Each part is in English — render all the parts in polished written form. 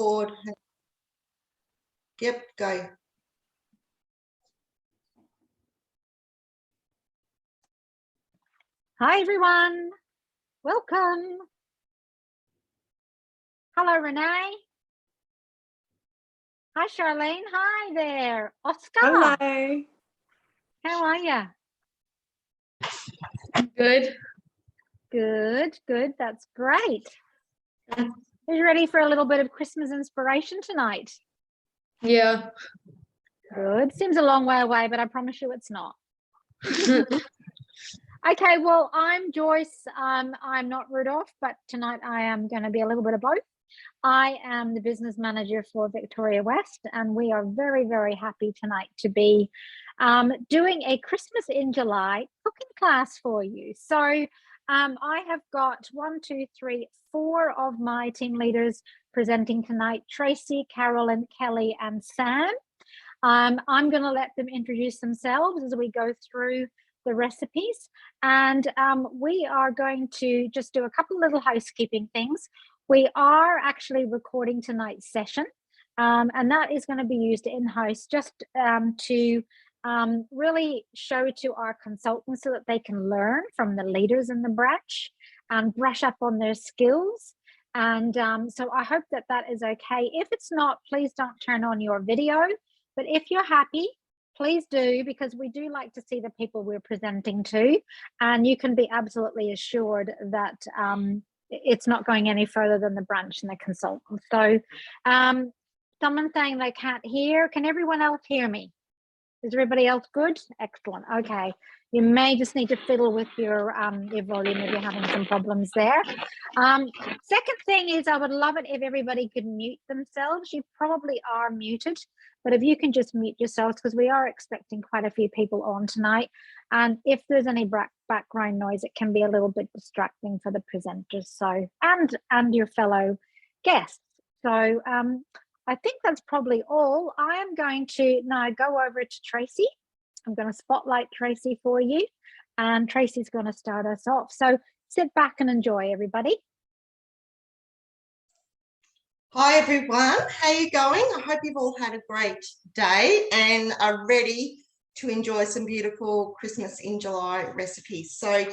record. Yep, go. Hi, everyone. Welcome. Hello, Renee. Hi, Charlene. Hi there. Oscar. Hello. How are you? Good. Good, good. That's great. Are you ready for a little bit of Christmas inspiration tonight? Yeah. Good. Seems a long way away, but I promise you it's not. Okay, well, I'm Joyce. I'm not Rudolph, but tonight I am going to be a little bit of both. I am the business manager for Victoria West, and we are very, very happy tonight to be doing a Christmas in July cooking class for you. So I have got 4 of my team leaders presenting tonight: Tracy, Carolyn, Kelly, and Sam. I'm going to let them introduce themselves as we go through the recipes, and we are going to just do a couple of little housekeeping things. We are actually recording tonight's session, and that is going to be used in-house just to really show to our consultants so that they can learn from the leaders in the branch and brush up on their skills. And so I hope that that is okay. If it's not, please don't turn on your video. But if you're happy, please do, because we do like to see the people we're presenting to, and you can be absolutely assured that it's not going any further than the branch and the consultant. So someone saying they can't hear. Can everyone else hear me? Is everybody else good? Excellent. Okay. You may just need to fiddle with your volume if you're having some problems there. Second thing is, I would love it if everybody could mute themselves. You probably are muted, but if you can just mute yourselves, because we are expecting quite a few people on tonight. And if there's any background noise, it can be a little bit distracting for the presenters, so and your fellow guests. So I think that's probably all. I am going to now go over to Tracy. I'm going to spotlight Tracy for you, and Tracy's going to start us off. So sit back and enjoy, everybody. Hi, everyone. How are you going? I hope you've all had a great day and are ready to enjoy some beautiful Christmas in July recipes. So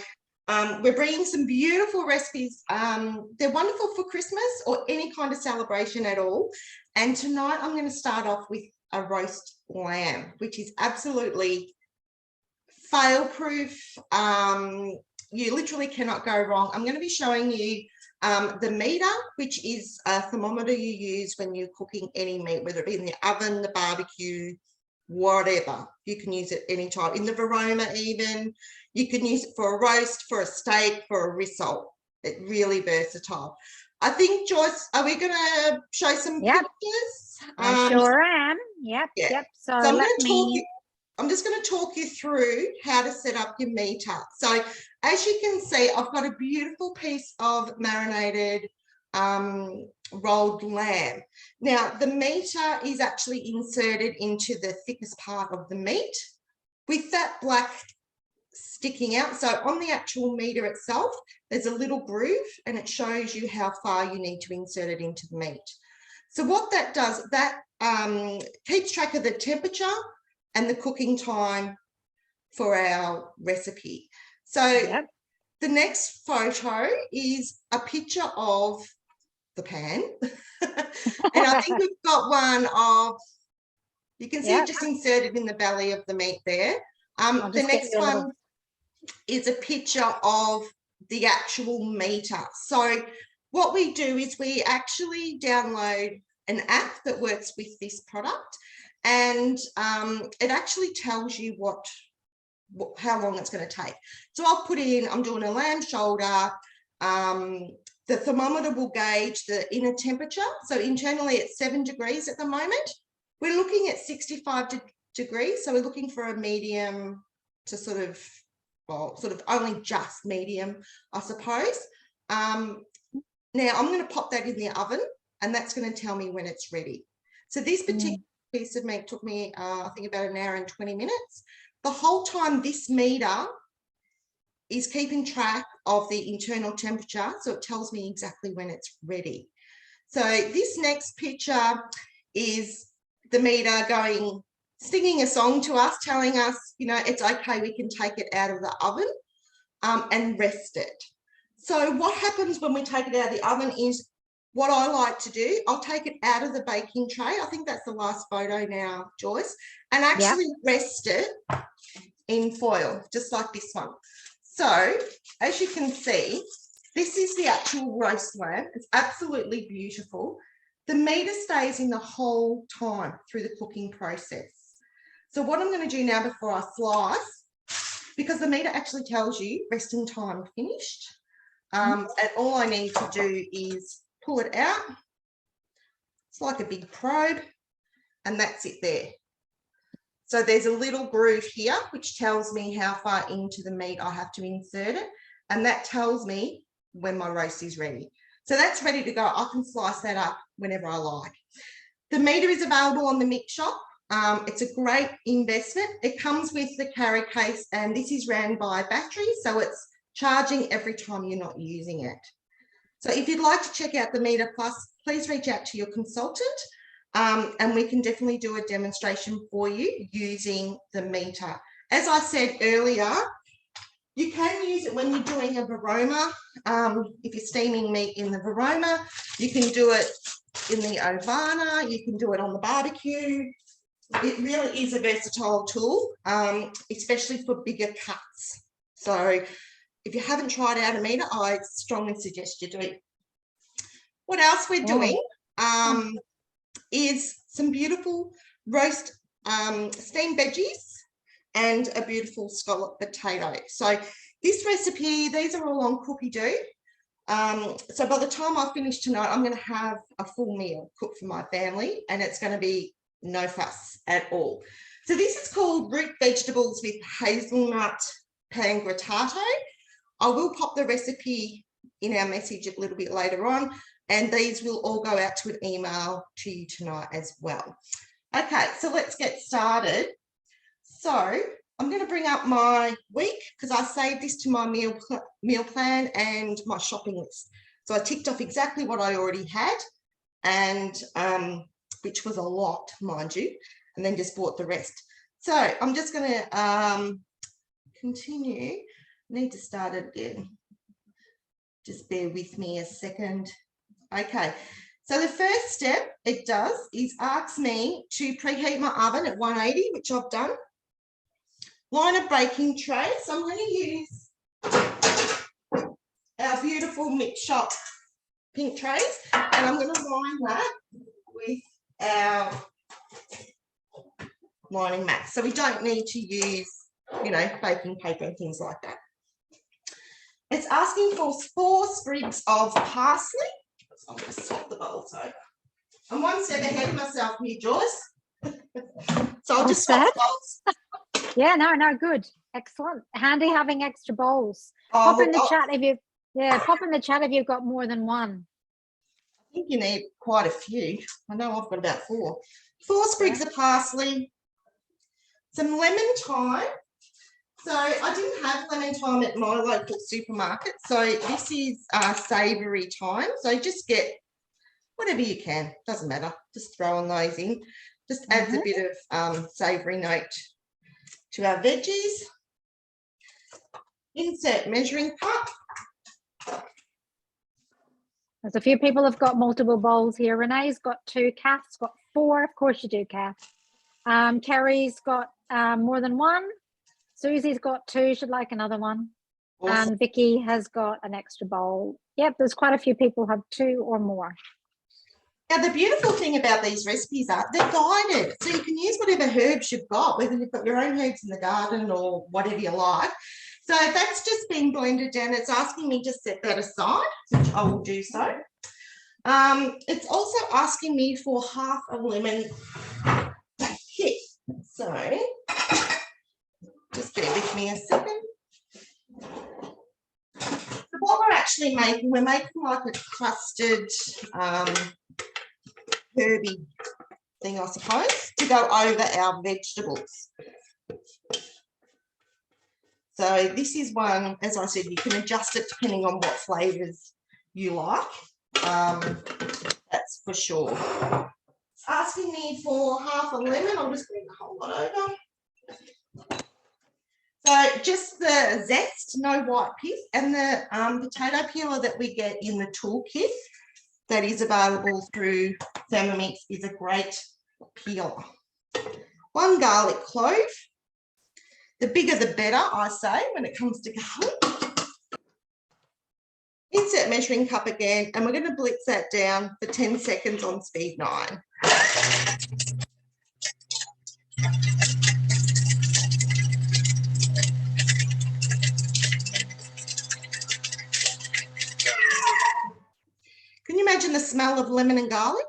we're bringing some beautiful recipes. They're wonderful for Christmas or any kind of celebration at all. And tonight I'm going to start off with a roast lamb, which is absolutely fail-proof. You literally cannot go wrong. I'm going to be showing you the meter, which is a thermometer you use when you're cooking any meat, whether it be in the oven, the barbecue, whatever. You can use it anytime. In the Varoma even. You can use it for a roast, for a steak, for a risotto. It's really versatile. I think, Joyce, are we going to show some pictures? I sure am. Yep. So I'm just going to talk you through how to set up your meter. So as you can see, I've got a beautiful piece of marinated rolled lamb. Now, the meter is actually inserted into the thickest part of the meat with that black sticking out. So on the actual meter itself, there's a little groove and it shows you how far you need to insert it into the meat. So what that does, that keeps track of the temperature and the cooking time for our recipe. So the next photo is a picture of the pan. And I think we've got one of, you can see it just inserted in the belly of the meat there. The next one is a picture of the actual meter. So what we do is we actually download an app that works with this product, and it actually tells you how long it's going to take. So I'll put in, I'm doing a lamb shoulder. The thermometer will gauge the inner temperature. So internally it's 7 degrees at the moment. We're looking at 65 degrees. So we're looking for a medium to sort of only just medium, I suppose. Now I'm going to pop that in the oven, and that's going to tell me when it's ready. So this particular piece of meat took me, I think, about 1 hour and 20 minutes. The whole time this meter is keeping track of the internal temperature, so it tells me exactly when it's ready. So this next picture is the meter singing a song to us, telling us, you know, it's okay, we can take it out of the oven and rest it. So what happens when we take it out of the oven is what I like to do, I'll take it out of the baking tray. I think that's the last photo now, Joyce, and actually rest it in foil, just like this one. So as you can see, this is the actual roast lamb. It's absolutely beautiful. The meter stays in the whole time through the cooking process. So what I'm going to do now before I slice, because the meter actually tells you resting time finished, and all I need to do is pull it out. It's like a big probe, and that's it there. So there's a little groove here, which tells me how far into the meat I have to insert it, and that tells me when my roast is ready. So that's ready to go. I can slice that up whenever I like. The meter is available on the Mix Shop. It's a great investment. It comes with the carry case, and this is ran by battery, so it's charging every time you're not using it. So if you'd like to check out the Meter Plus, please reach out to your consultant, and we can definitely do a demonstration for you using the meter. As I said earlier, you can use it when you're doing a Varoma. If you're steaming meat in the Varoma, you can do it in the Ovana, you can do it on the barbecue. It really is a versatile tool, especially for bigger cuts. So if you haven't tried out a meter, I strongly suggest you do it. What else we're doing is some beautiful roast steamed veggies and a beautiful scallop potato. So this recipe, these are all on Cookie Do. So by the time I finish tonight, I'm going to have a full meal cooked for my family, and it's going to be no fuss at all. So this is called root vegetables with hazelnut pangrattato. I will pop the recipe in our message a little bit later on, and these will all go out to an email to you tonight as well. Okay, so let's get started. So I'm going to bring up my week because I saved this to my meal plan and my shopping list. So I ticked off exactly what I already had, and which was a lot, mind you, and then just bought the rest. So I'm just going to continue. I need to start it again. Just bear with me a second. Okay, so the first step it does is asks me to preheat my oven at 180, which I've done. Line a baking tray. So I'm going to use our beautiful Mix Shop pink trays, and I'm going to line that with our lining mat. So we don't need to use, you know, baking paper and things like that. It's asking for 4 sprigs of parsley. So I'm going to swap the bowls over. I'm one step ahead of myself here, Joyce. So I'll just swap the bowls. Yeah, no, good. Excellent. Handy having extra bowls. Oh, Pop in the chat if you pop in the chat if you've got more than one. I think you need quite a few. I know I've got about 4. 4 sprigs of parsley, some lemon thyme. So I didn't have lemon thyme at my local supermarket. So this is savoury thyme. So just get whatever you can. Doesn't matter. Just throwing those in. Just adds a bit of savoury note to our veggies. Insert measuring cup. There's a few people have got multiple bowls here. Renee's got 2, Kath's got 4. Of course you do, Kath. Kerry's got more than 1. Susie's got 2, should like another one. Awesome. And Vicky has got an extra bowl. Yep, there's quite a few people have 2 or more. Now, the beautiful thing about these recipes are they're guided. So you can use whatever herbs you've got, whether you've got your own herbs in the garden or whatever you like. So that's just been blended down. It's asking me to set that aside, which I will do so. It's also asking me for half a lemon hit. So just bear with me a second. So what we're actually making, we're making like a custard herby thing, I suppose, to go over our vegetables. So this is one, as I said, you can adjust it depending on what flavours you like. That's for sure. It's asking me for half a lemon. I'll just bring the whole lot over. So just the zest, no white pith, and the potato peeler that we get in the toolkit that is available through Thermomix is a great peeler. 1 garlic clove. The bigger the better, I say, when it comes to garlic. Insert measuring cup again, and we're going to blitz that down for 10 seconds on speed 9. Can you imagine the smell of lemon and garlic?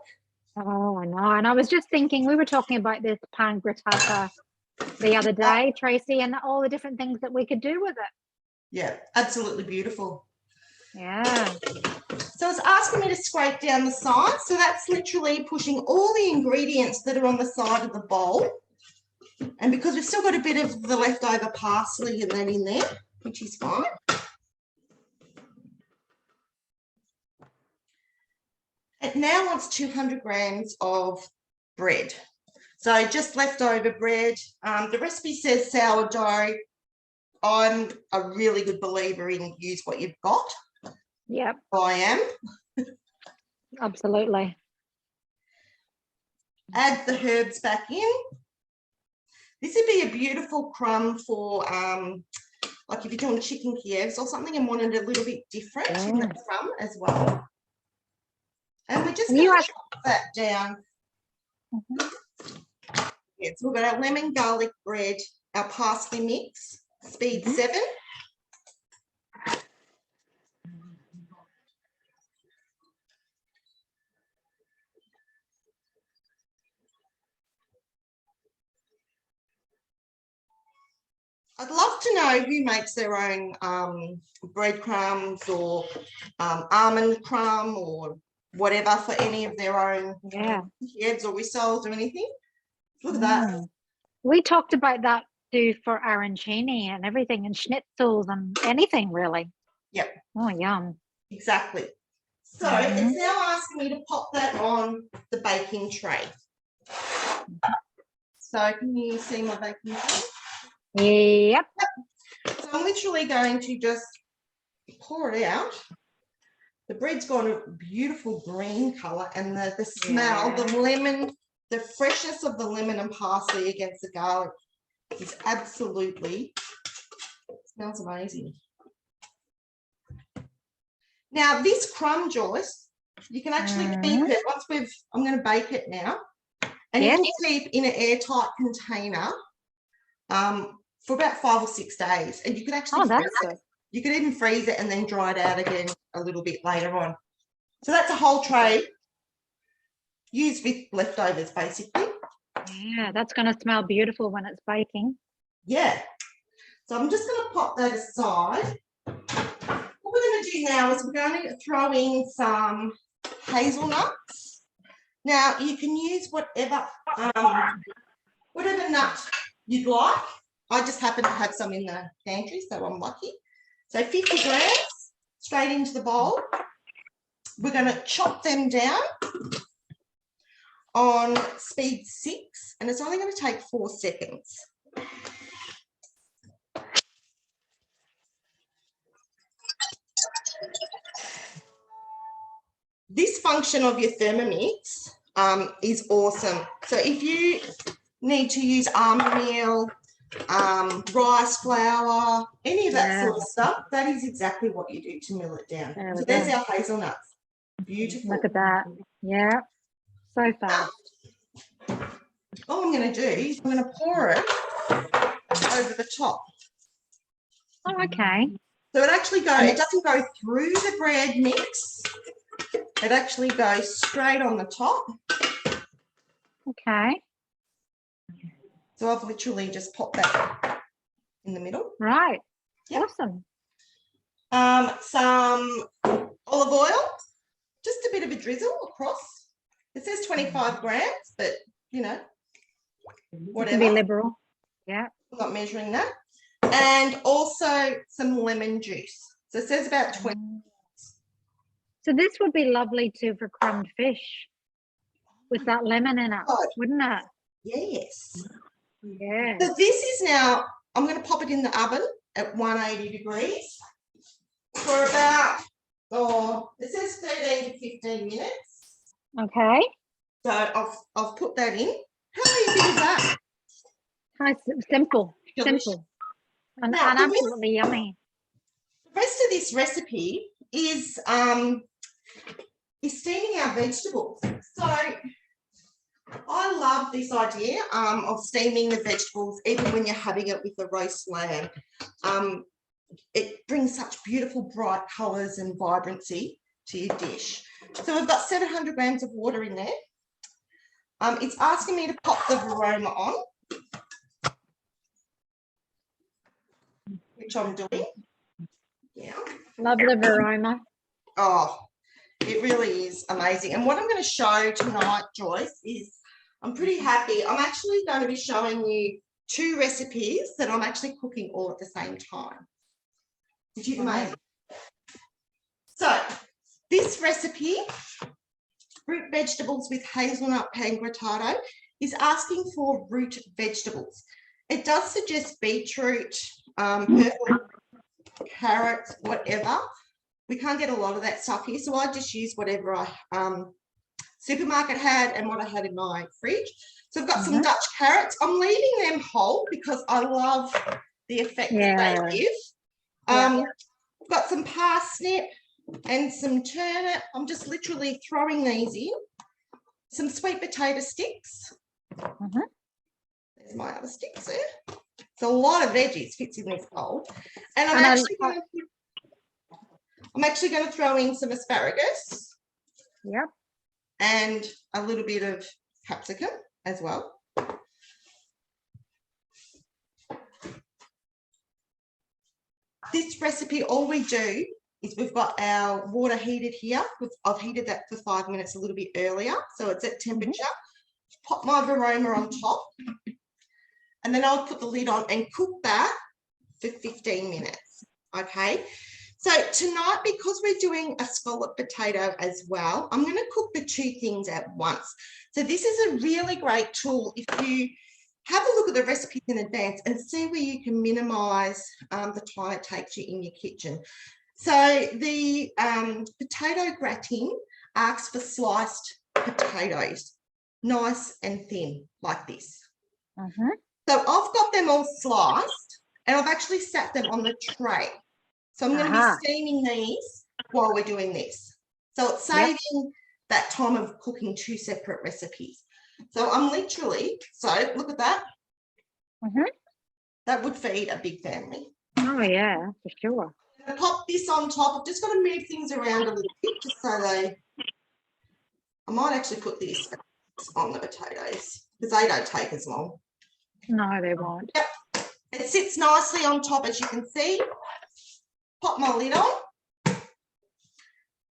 Oh, I know. And I was just thinking, we were talking about this pan grattata the other day, Tracy, and all the different things that we could do with it. Yeah, absolutely beautiful. Yeah. So it's asking me to scrape down the side. So that's literally pushing all the ingredients that are on the side of the bowl. And because we've still got a bit of the leftover parsley and that in there, which is fine. It now wants 200 grams of bread. So just leftover bread. The recipe says sourdough. I'm a really good believer in use what you've got. Yep. I am. Absolutely. Add the herbs back in. This would be a beautiful crumb for like if you're doing chicken Kievs or something and wanted a little bit different in the crumb as well. And we're just going to chop that down. Yeah, so we've got our lemon garlic bread, our parsley mix, speed 7. I'd love to know who makes their own breadcrumbs or almond crumb or whatever for any of their own Kievs or rissoles or anything. Look at that. We talked about that too for arancini and everything and schnitzels and anything really. Yep. Oh, yum. Exactly. So it's now asking me to pop that on the baking tray. So can you see my baking tray? Yep. So I'm literally going to just pour it out. The bread's got a beautiful green colour and the smell, the lemon, the freshness of the lemon and parsley against the garlic is absolutely, smells amazing. Now this crumb, Joyce, you can actually keep it, I'm going to bake it now, and you can keep in an airtight container for about 5 or 6 days, and you can actually freeze it. You could even freeze it and then dry it out again a little bit later on. So that's a whole tray used with leftovers, basically. Yeah, that's going to smell beautiful when it's baking. Yeah. So I'm just going to pop that aside. What we're going to do now is we're going to throw in some hazelnuts. Now, you can use whatever nut you'd like. I just happen to have some in the pantry, so I'm lucky. So 50 grams straight into the bowl. We're going to chop them down on speed 6, and it's only going to take 4 seconds. This function of your Thermomix is awesome. So if you need to use almond meal, rice flour, any of that sort of stuff, that is exactly what you do to mill it down. So there's our hazelnuts. Beautiful. Look at that. Yeah. So fast. All I'm going to do is I'm going to pour it over the top. Oh, okay. So it actually it doesn't go through the bread mix. It actually goes straight on the top. Okay. So I've literally just popped that in the middle. Right. Yep. Awesome. Some olive oil, just a bit of a drizzle across. It says 25 grams, but you know, whatever. Be liberal. Yeah. I'm not measuring that. And also some lemon juice. So it says about 20. So this would be lovely too for crumbed fish. with that lemon in it, God. wouldn't it? Yes. Yeah. So this is now, I'm going to pop it in the oven at 180 degrees for about, it says 13 to 15 minutes. Okay. So I've put that in. How easy is that? Nice, simple, Delicious. simple, and Now, the absolutely yummy. rest of this recipe is steaming our vegetables. So I love this idea of steaming the vegetables, even when you're having it with the roast lamb. It brings such beautiful, bright colours and vibrancy to your dish. So we've got 700 grams of water in there. It's asking me to pop the Varoma on, which I'm doing. Yeah. Love the Varoma. Oh, it really is amazing. And what I'm going to show tonight, Joyce, is I'm pretty happy. I'm actually going to be showing you 2 recipes that I'm actually cooking all at the same time. Did you amazing? So this recipe, root vegetables with hazelnut pan grattato, is asking for root vegetables. It does suggest beetroot, purple carrots, whatever. We can't get a lot of that stuff here, so I just use whatever I supermarket had and what I had in my fridge. So I've got some Dutch carrots. I'm leaving them whole because I love the effect that they give. I've got some parsnip and some turnip. I'm just literally throwing these in. Some sweet potato sticks. There's my other sticks there. It's a lot of veggies fits in this bowl. And I'm actually going to throw in some asparagus. Yep. And a little bit of capsicum as well. This recipe, all we do is we've got our water heated here. I've heated that for 5 minutes a little bit earlier, so it's at temperature. Pop my Varoma on top, and then I'll put the lid on and cook that for 15 minutes, okay? So tonight, because we're doing a scallop potato as well, I'm going to cook the 2 things at once. So this is a really great tool if you have a look at the recipes in advance and see where you can minimise the time it takes you in your kitchen. So the potato gratin asks for sliced potatoes, nice and thin like this. So I've got them all sliced and I've actually sat them on the tray. So I'm going to be steaming these while we're doing this. So it's saving that time of cooking 2 separate recipes. So I'm literally, so look at that. That would feed a big family. Oh yeah, for sure. I'm gonna pop this on top. I've just got to move things around a little bit just so I might actually put this on the potatoes because they don't take as long. No, they won't. Yep. It sits nicely on top, as you can see. Pop my lid on.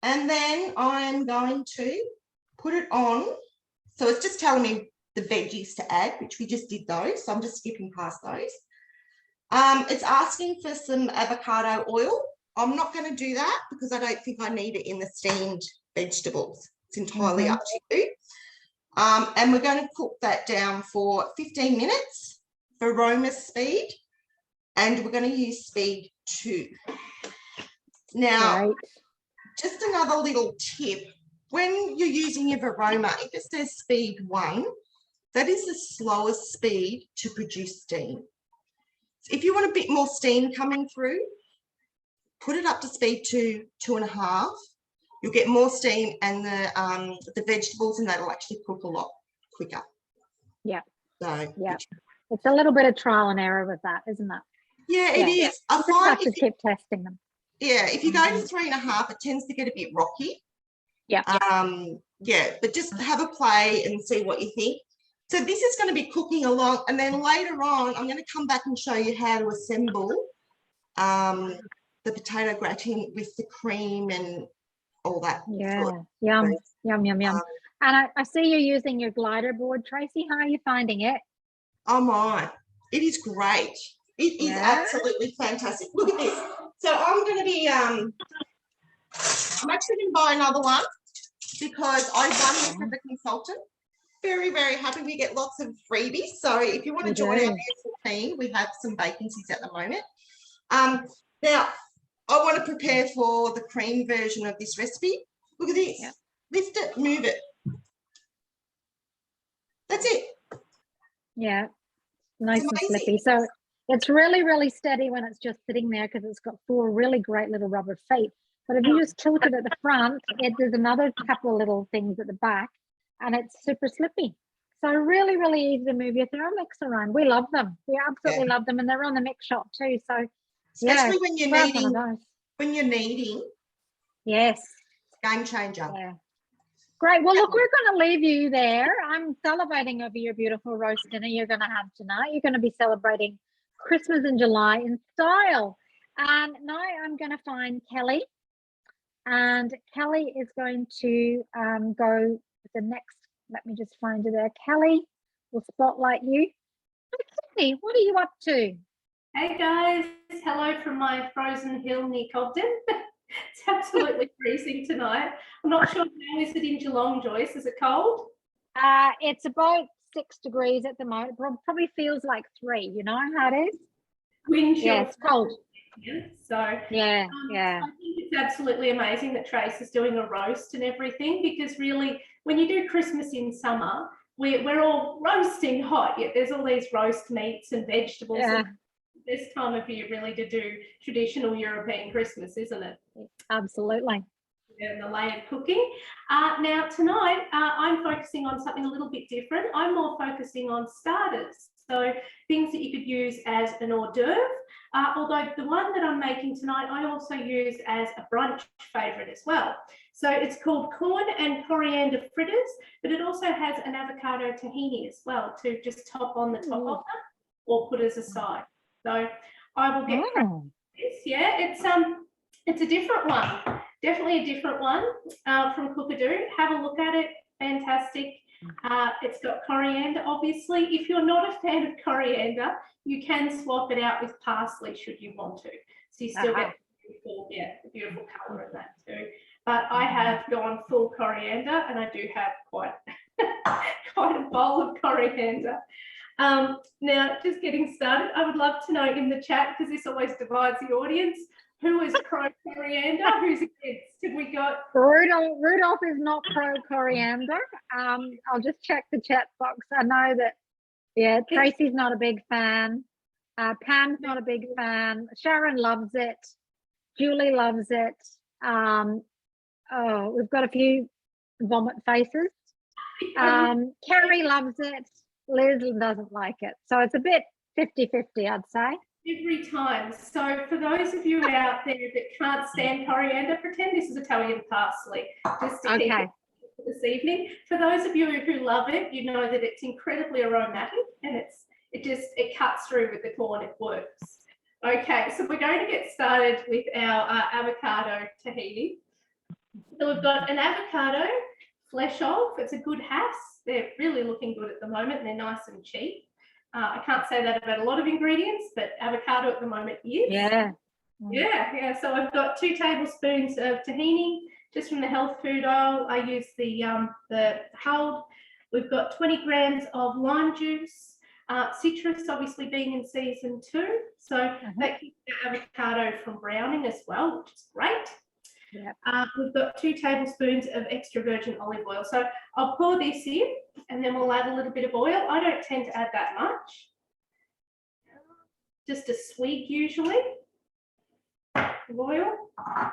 And then I'm going to put it on. So it's just telling me the veggies to add, which we just did those. So I'm just skipping past those. It's asking for some avocado oil. I'm not going to do that because I don't think I need it in the steamed vegetables. It's entirely up to you. And we're going to cook that down for 15 minutes for Varoma speed. And we're going to use speed 2. Now, just another little tip. When you're using your Varoma, if it says speed 1, that is the slowest speed to produce steam. So if you want a bit more steam coming through, put it up to speed 2, 2.5. You'll get more steam and the vegetables, and that'll actually cook a lot quicker. Yeah. So it's a little bit of trial and error with that, isn't it? Yeah, it is. I just find have to keep testing them. Yeah, if you go to 3.5, it tends to get a bit rocky. Yeah. Yeah, but just have a play and see what you think. So this is going to be cooking along, and then later on, I'm going to come back and show you how to assemble the potato gratin with the cream and all that. Yeah, yum, yum, yum, yum. And I see you're using your glider board, Tracy. How are you finding it? Oh my, it is great. It is absolutely fantastic. Look at this. So I'm going to be, I'm actually going to buy another one because I won this as a consultant. very, very happy. We get lots of freebies. So if you want to We join our do. beautiful team, we have some vacancies at the moment. Now, I want to prepare for the cream version of this recipe. Look at this. Yep. Lift it, move it. That's it. Yeah, nice and amazing. slippy. So it's really, really steady when it's just sitting there because it's got 4 really great little rubber feet. But if you just tilt it at the front, there's another couple of little things at the back and it's super slippy. So really, really easy to move your Thermomix around. We love them. We absolutely love them, and they're on the mix shop too. So Especially when you're grab one of needing, those. Yes. game changer. Yeah. Great. Well, look, we're going to leave you there. I'm salivating over your beautiful roast dinner you're going to have tonight. You're going to be celebrating Christmas in July in style. And now I'm going to find Kelly. And Kelly is going to go with the next. Let me just find her there. Kelly, we'll spotlight you. Hey, Kelly, what are you up to? Hey guys, hello from my frozen hill near Cobden. It's absolutely freezing tonight. I'm not sure how is it in Geelong, Joyce? Is it cold? It's about 6 degrees at the moment. Probably feels like 3. You know how it is? Wind chill. Yeah, it's cold. So Yeah. I think it's absolutely amazing that Trace is doing a roast and everything, because really when you do Christmas in summer, we're all roasting hot, yet there's all these roast meats and vegetables. Yeah. This time of year really to do traditional European Christmas, isn't it? Absolutely. And the layered cooking. Now tonight I'm focusing on something a little bit different. I'm more focusing on starters, so things that you could use as an hors d'oeuvre, although the one that I'm making tonight I also use as a brunch favourite as well. So it's called corn and coriander fritters, but it also has an avocado tahini as well to just top on the top of that or put as a side. So I will get this. Yeah, it's a different one. Definitely a different one from Cookadoo. Have a look at it. Fantastic. It's got coriander, obviously. If you're not a fan of coriander, you can swap it out with parsley should you want to. So you still get the beautiful colour in that too. But I have gone full coriander, and I do have quite a bowl of coriander. Now, just getting started, I would love to know in the chat, because this always divides the audience, who is pro coriander, who's against? Have we got Rudolph is not pro coriander. I'll just check the chat box. I know that Tracy's not a big fan. Pam's not a big fan. Sharon loves it. Julie loves it. We've got a few vomit faces. Carrie loves it. Liz doesn't like it. So it's a bit 50-50, I'd say. every time? So for those of you out there that can't stand coriander, pretend this is Italian parsley, just to keep it this evening. For those of you who love it, you know that it's incredibly aromatic, and it cuts through with the corn. It works. Okay, so we're going to get started with our avocado tahini. So we've got an avocado, flesh off. It's a good Hass. They're really looking good at the moment. They're nice and cheap. I can't say that about a lot of ingredients, but avocado at the moment is. Yeah. Yeah. So I've got 2 tablespoons of tahini, just from the health food oil. I use the hulled. We've got 20 grams of lime juice. Citrus obviously being in season 2, so that keeps the avocado from browning as well, which is great. Yep. We've got 2 tablespoons of extra virgin olive oil. So I'll pour this in, and then we'll add a little bit of oil. I don't tend to add that much. Just a swig usually of oil.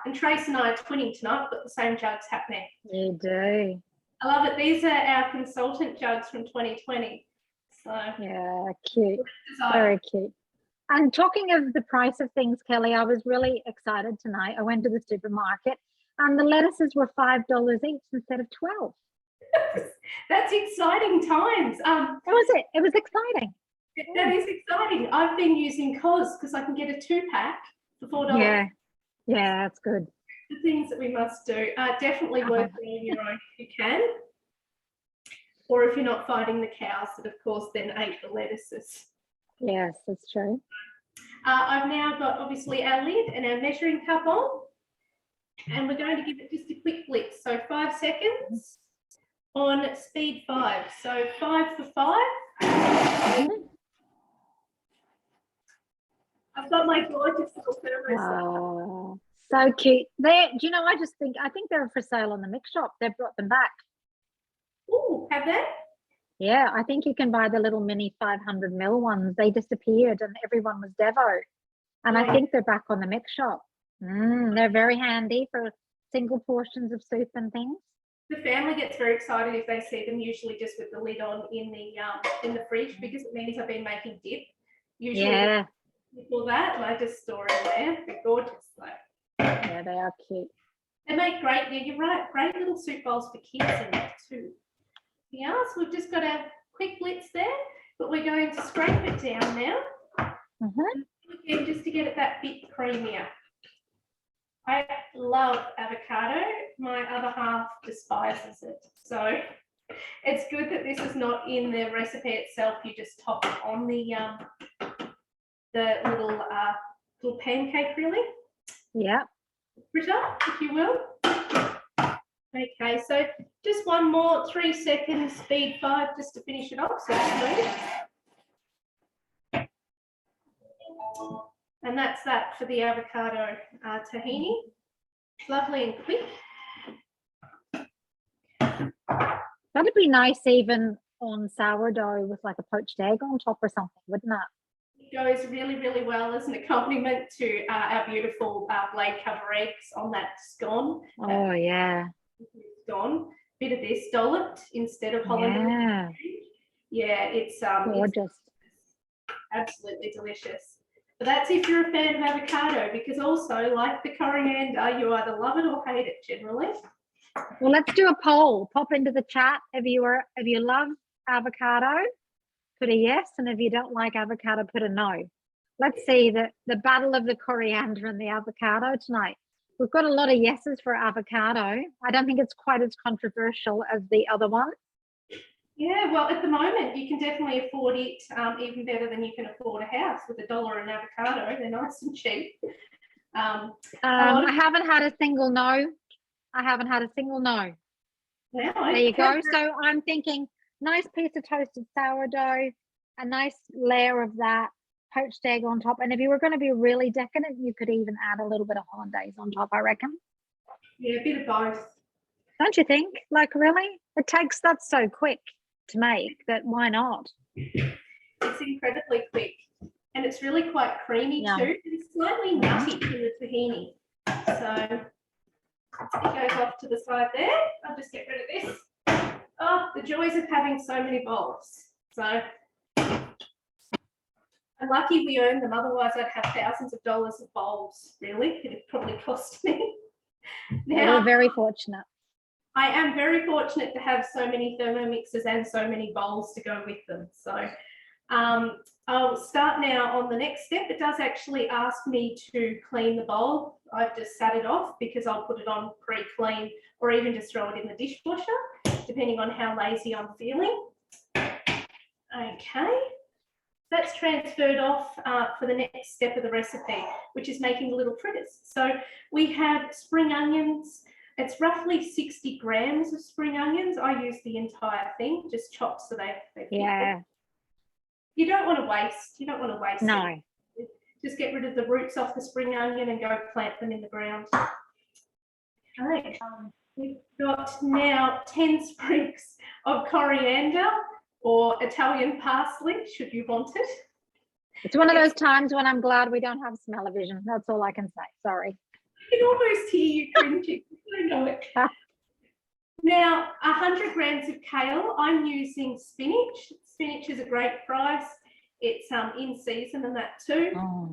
And Trace and I are twinning tonight. We've got the same jugs happening. You do. I love it. These are our consultant jugs from 2020. So yeah, cute. Very cute. And talking of the price of things, Kelly, I was really excited tonight. I went to the supermarket and the lettuces were $5 each instead of 12. That's exciting times. That was it. It was exciting. That is exciting. I've been using COS because I can get a 2-pack for $4. Yeah, that's good. The things that we must do. Definitely worth doing your own if you can. Or if you're not fighting the cows that, of course, then ate the lettuces. Yes, that's true. I've now got, obviously, our lid and our measuring cup on. And we're going to give it just a quick lick. So 5 seconds. on speed 5. So 5 for 5. I've got my gorgeous little thermos. Oh, so cute. They, do you know, I think they're for sale on the mix shop. They've brought them back. Oh, have they? Yeah, I think you can buy the little mini 500 ml ones. They disappeared and everyone was Devo. And I Yeah. think they're back on the mix shop. They're very handy for single portions of soup and things. The family gets very excited if they see them, usually just with the lid on in the fridge, because it means I've been making dip. Usually Yeah, before that, and I just store it in there. They're gorgeous though. yeah, they are cute. They make great, yeah, you're right, great little soup bowls for kids in there too. Yeah, so we've just got a quick blitz there, but we're going to scrape it down now. Again, just to get it that bit creamier. I love avocado. My other half despises it. So it's good that this is not in the recipe itself. You just top it on the little pancake, really. Yeah. Fritter, if you will. Okay, so just one more 3 seconds, speed 5, just to finish it off. So smooth. And that's that for the avocado tahini. Lovely and quick. That'd be nice even on sourdough with like a poached egg on top or something, wouldn't it? It goes really, really well as an accompaniment to our beautiful blade cover eggs on that scone. Oh, yeah. Scone. Bit of this dolloped instead of Holland. Yeah. Yeah, it's Gorgeous. absolutely delicious. But that's if you're a fan of avocado, because also, like the coriander, you either love it or hate it generally. Well, let's do a poll. Pop into the chat if you love avocado, put a yes, and if you don't like avocado, put a no. Let's see the battle of the coriander and the avocado tonight. We've got a lot of yeses for avocado. I don't think it's quite as controversial as the other one. Yeah, well, at the moment, you can definitely afford it even better than you can afford a house with $1 an avocado. They're nice and cheap. I haven't had a single no. I haven't had a single no. Wow, There you go. So I'm thinking nice piece of toasted sourdough, a nice layer of that poached egg on top. And if you were going to be really decadent, you could even add a little bit of hollandaise on top, I reckon. Yeah, a bit of both. Don't you think? Like, really? It takes that so quick to make that why not? It's incredibly quick. And it's really quite creamy too. It's slightly nutty in the tahini. So it goes off to the side there. I'll just get rid of this. Oh, the joys of having so many bowls. So I'm lucky we own them. Otherwise, I'd have thousands of dollars of bowls, really. It'd probably cost me. We're very fortunate. I am very fortunate to have so many Thermomixes and so many bowls to go with them. So I'll start now on the next step. It does actually ask me to clean the bowl. I've just sat it off because I'll put it on pre-clean or even just throw it in the dishwasher, depending on how lazy I'm feeling. Okay, that's transferred off for the next step of the recipe, which is making the little fritters. So we have spring onions. It's roughly 60 grams of spring onions. I use the entire thing, just chopped so they Yeah. You don't want to waste. You don't want to waste. No. It. Just get rid of the roots off the spring onion and go plant them in the ground. Okay. We've got now 10 sprigs of coriander or Italian parsley, should you want it. It's one of those times when I'm glad we don't have smell-o-vision. That's all I can say. Sorry. I can almost hear you cringing. I know it. Now, 100 grams of kale. I'm using spinach. Spinach is a great price. It's in season and that too. Oh.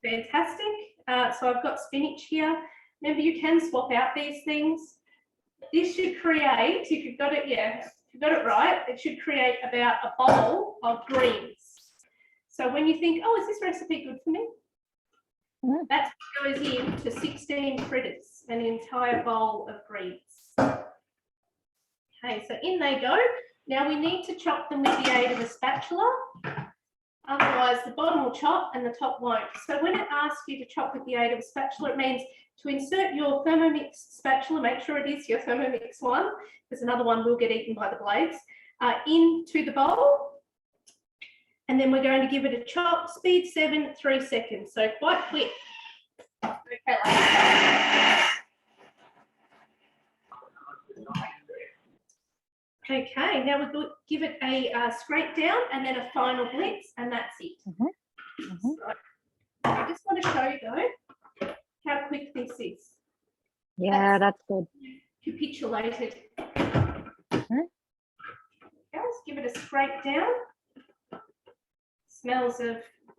Fantastic. So I've got spinach here. Remember, you can swap out these things. This should create, if you've got it, if you've got it right, it should create about a bowl of greens. So when you think, oh, is this recipe good for me? That's what goes into 16 fritters, an entire bowl of greens. Okay, so in they go. Now we need to chop them with the aid of a spatula. Otherwise, the bottom will chop and the top won't. So when it asks you to chop with the aid of a spatula, it means to insert your Thermomix spatula, make sure it is your Thermomix one, because another one will get eaten by the blades, into the bowl. And then we're going to give it a chop, speed 7, 3 seconds. So quite quick. Okay, okay, now we'll give it a scrape down and then a final blitz, and that's it. So, I just want to show you though how quick this is. Yeah, that's good. Capitulated. Okay, let's give it a scrape down. Smells of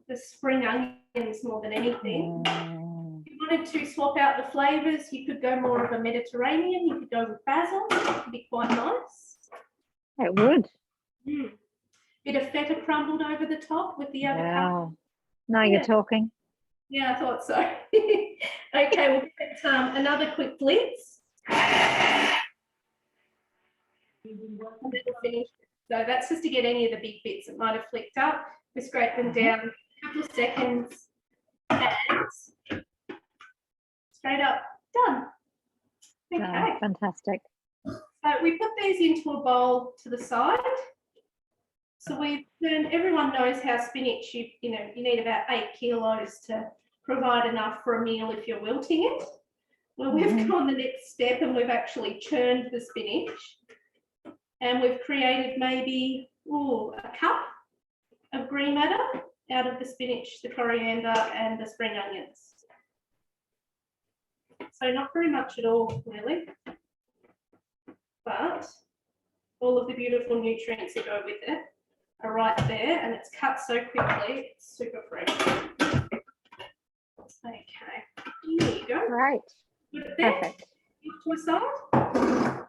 the spring onions more than anything. If you wanted to swap out the flavours, you could go more of a Mediterranean. You could go with basil. It could be quite nice. It would. Bit of feta crumbled over the top with the avocado. Wow. Now you're Yeah. talking. Yeah, I thought so. Okay, we'll give it another quick blitz. And then we'll finish. So that's just to get any of the big bits that might have flicked up. We scrape them down a couple of seconds and straight up, done. Okay. Oh, fantastic. So we put these into a bowl to the side. So we've turned, everyone knows how spinach, you need about 8 kilos to provide enough for a meal if you're wilting it. Well, we've gone the next step and we've actually churned the spinach and we've created maybe a cup of green matter out of the spinach, the coriander and the spring onions. So not very much at all, really. But all of the beautiful nutrients that go with it are right there, and it's cut so quickly, it's super fresh. Okay, here you go. Right. Put it there, Perfect. to a side.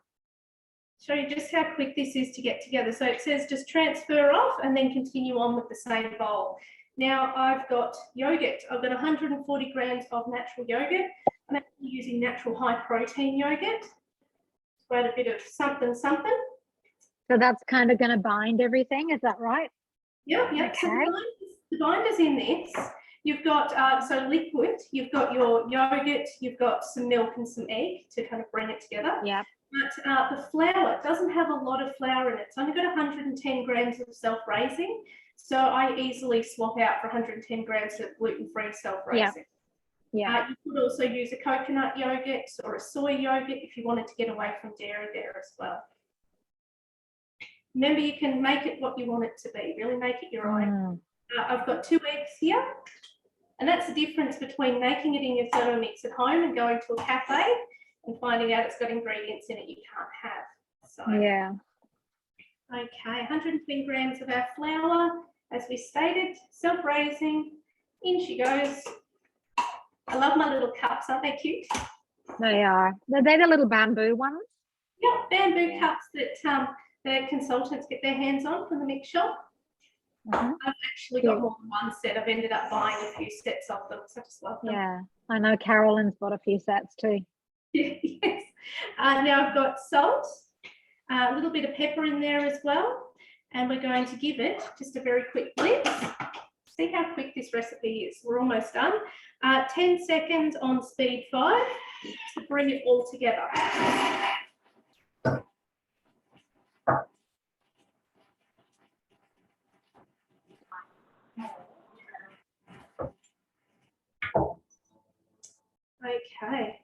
Show you just how quick this is to get together. So it says just transfer off and then continue on with the same bowl. Now I've got yogurt. I've got 140 grams of natural yogurt. I'm actually using natural high protein yogurt. Add a bit of something. So that's kind of going to bind everything. Is that right? Yeah. Okay. So the binders in this, you've got, so liquid, you've got your yogurt, you've got some milk and some egg to kind of bring it together. Yeah. But the flour doesn't have a lot of flour in it. It's only got 110 grams of self-raising. So I easily swap out for 110 grams of gluten-free self-raising. Yeah. You could also use a coconut yogurt or a soy yogurt if you wanted to get away from dairy there as well. Remember, you can make it what you want it to be, really make it your own. I've got 2 eggs here, and that's the difference between making it in your Thermomix at home and going to a cafe and finding out it's got ingredients in it you can't have. So, Yeah. okay, 110 grams of our flour, as we stated, self-raising, in she goes. I love my little cups, aren't they cute? They are. They're the little bamboo ones. Yeah, bamboo Yeah. cups that the consultants get their hands on from the mix shop. I've actually got more than one set. I've ended up buying a few sets of them, so I just love them. Yeah. I know Carolyn's bought a few sets too. Yes. Now I've got salt, a little bit of pepper in there as well, and we're going to give it just a very quick blitz. See how quick this recipe is. We're almost done. 10 seconds on speed 5 to bring it all together. Okay.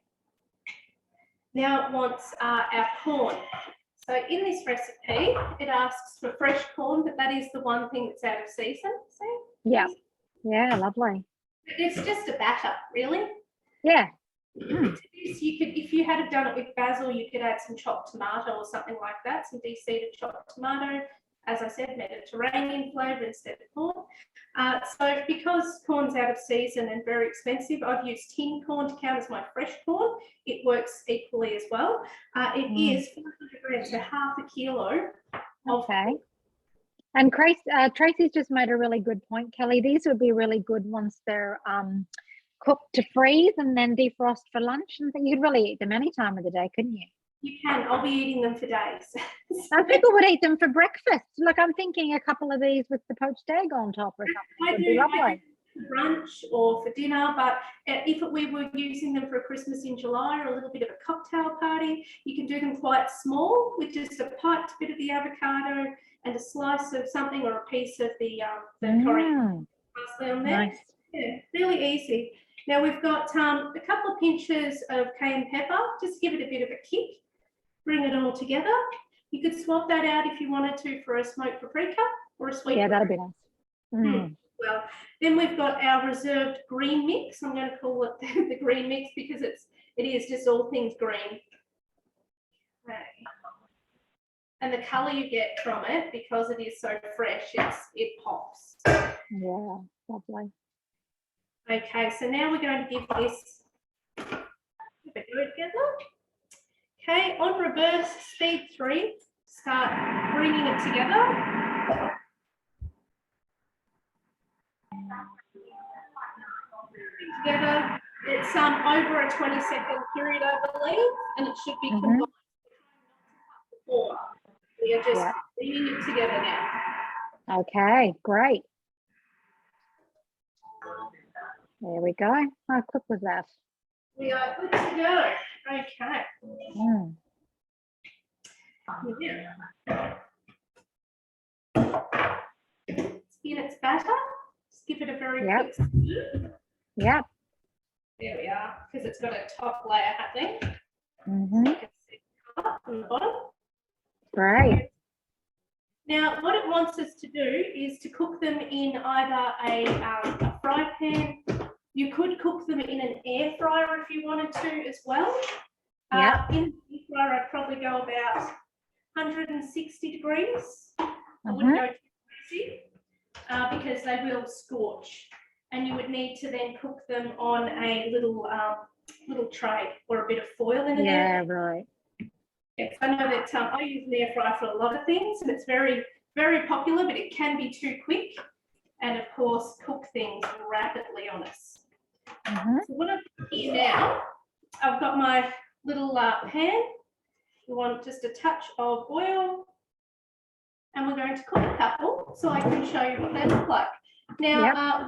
Now it wants our corn. So in this recipe, it asks for fresh corn, but that is the one thing that's out of season. See? Yeah. Yeah, lovely. It's just a batter, really. Yeah. To this, you could, if you had done it with basil, you could add some chopped tomato or something like that, some de-seeded chopped tomato. As I said, Mediterranean flavour instead of corn. So because corn's out of season and very expensive, I've used tin corn to count as my fresh corn. It works equally as well. It is 400 grams, so half a kilo. Okay. And Tracy's just made a really good point, Kelly. These would be really good once they're cooked to freeze and then defrost for lunch. And you could really eat them any time of the day, couldn't you? You can. I'll be eating them for days. Some people would eat them for breakfast. Like I'm thinking a couple of these with the poached egg on top or something would be lovely. For brunch or for dinner, but if we were using them for a Christmas in July or a little bit of a cocktail party, you can do them quite small with just a piped bit of the avocado and a slice of something or a piece of the coriander parsley on there. Nice. Yeah, really easy. Now we've got a couple of pinches of cayenne pepper, just give it a bit of a kick, bring it all together. You could swap that out if you wanted to for a smoked paprika or a sweet. Yeah, that'd be nice. Well, then we've got our reserved green mix. I'm going to call it the green mix because it is just all things green. Okay. And the colour you get from it, because it is so fresh, it pops. Yeah, lovely. Okay, so now we're going to give this a go together. Okay, on reverse, speed 3, start bringing it together. Together, it's over a 20-second period, I believe, and it should be combined. We are just bringing it together now. Okay, great. There we go. How quick was that? We are good to go. Okay. Yeah. Spin its batter. Just give it a very quick spin. Yep. There we are, because it's got a top layer happening. Mm-hmm. You can see the colour on the bottom. Great. Now, what it wants us to do is to cook them in either a fry pan. You could cook them in an air fryer if you wanted to as well. Yeah. In the air fryer, I'd probably go about 160 degrees. I wouldn't go too crazy because they will scorch. And you would need to then cook them on a little tray or a bit of foil in it. Yeah, right. Yes, I know that I use an air fryer for a lot of things, and it's very, very popular, but it can be too quick, and of course, cook things rapidly on us. So what I've got here now, I've got my little pan. We want just a touch of oil, and we're going to cook a couple so I can show you what they look like. Now,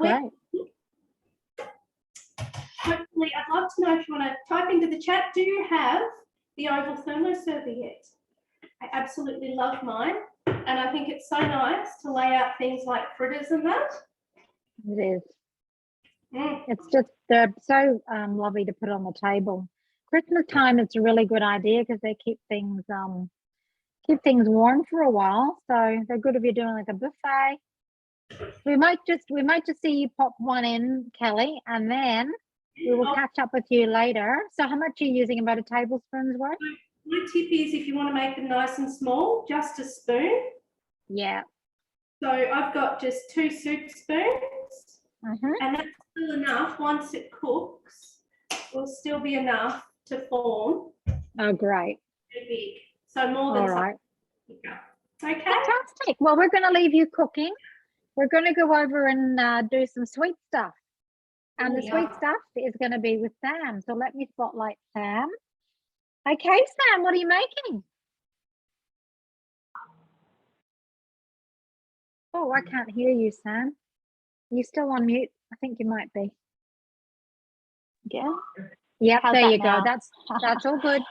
hopefully, I'd love to know if you want to type into the chat, do you have the oval thermoserver yet? I absolutely love mine, and I think it's so nice to lay out things like fritters and that. It is. It's just, they're so lovely to put on the table. Christmas time, it's a really good idea because they keep things warm for a while. So they're good if you're doing like a buffet. We might just see you pop one in, Kelly, and then we will catch up with you later. So how much are you using? About a tablespoon's worth? My tip is if you want to make them nice and small, just a spoon. Yeah. So I've got just 2 soup spoons, and that's still enough. Once it cooks, will still be enough to form. Oh, great. Big. So more than. All right. Okay. Fantastic. Well, we're going to leave you cooking. We're going to go over and do some sweet stuff. And the sweet stuff is going to be with Sam. So let me spotlight Sam. Okay, Sam, what are you making? Oh, I can't hear you, Sam. Are you still on mute? I think you might be. Yeah. Yep, How's there that you now? go. That's all good.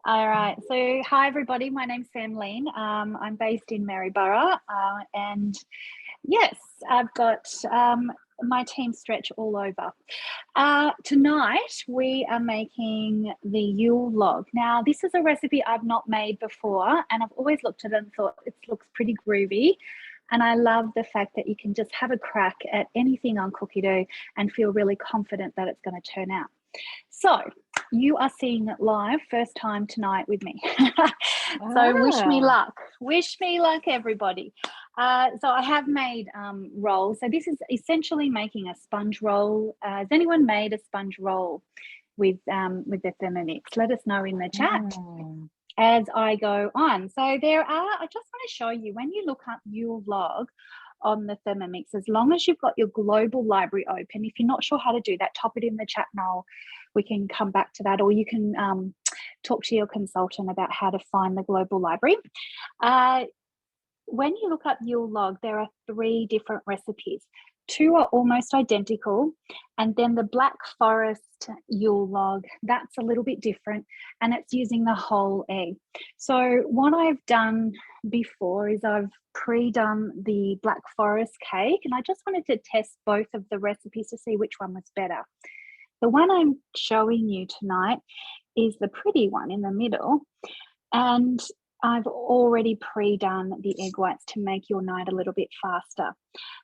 All right. So hi, everybody. My name's Sam Lean. I'm based in Maryborough. And yes, I've got my team stretch all over. Tonight, we are making the Yule log. Now, this is a recipe I've not made before, and I've always looked at it and thought it looks pretty groovy. And I love the fact that you can just have a crack at anything on Cookie Dough and feel really confident that it's going to turn out. So you are seeing it live first time tonight with me. So wish me luck. Wish me luck, everybody. So I have made rolls. So this is essentially making a sponge roll. Has anyone made a sponge roll with the Thermomix? Let us know in the chat as I go on. So I just want to show you, when you look up Yule log on the Thermomix, as long as you've got your global library open, if you're not sure how to do that, top it in the chat and we can come back to that, or you can talk to your consultant about how to find the global library. When you look up Yule log, there are 3 different recipes. 2 are almost identical, and then the Black Forest Yule log, that's a little bit different, and it's using the whole egg. So what I've done before is I've pre-done the Black Forest cake, and I just wanted to test both of the recipes to see which one was better. The one I'm showing you tonight is the pretty one in the middle, and I've already pre-done the egg whites to make your night a little bit faster.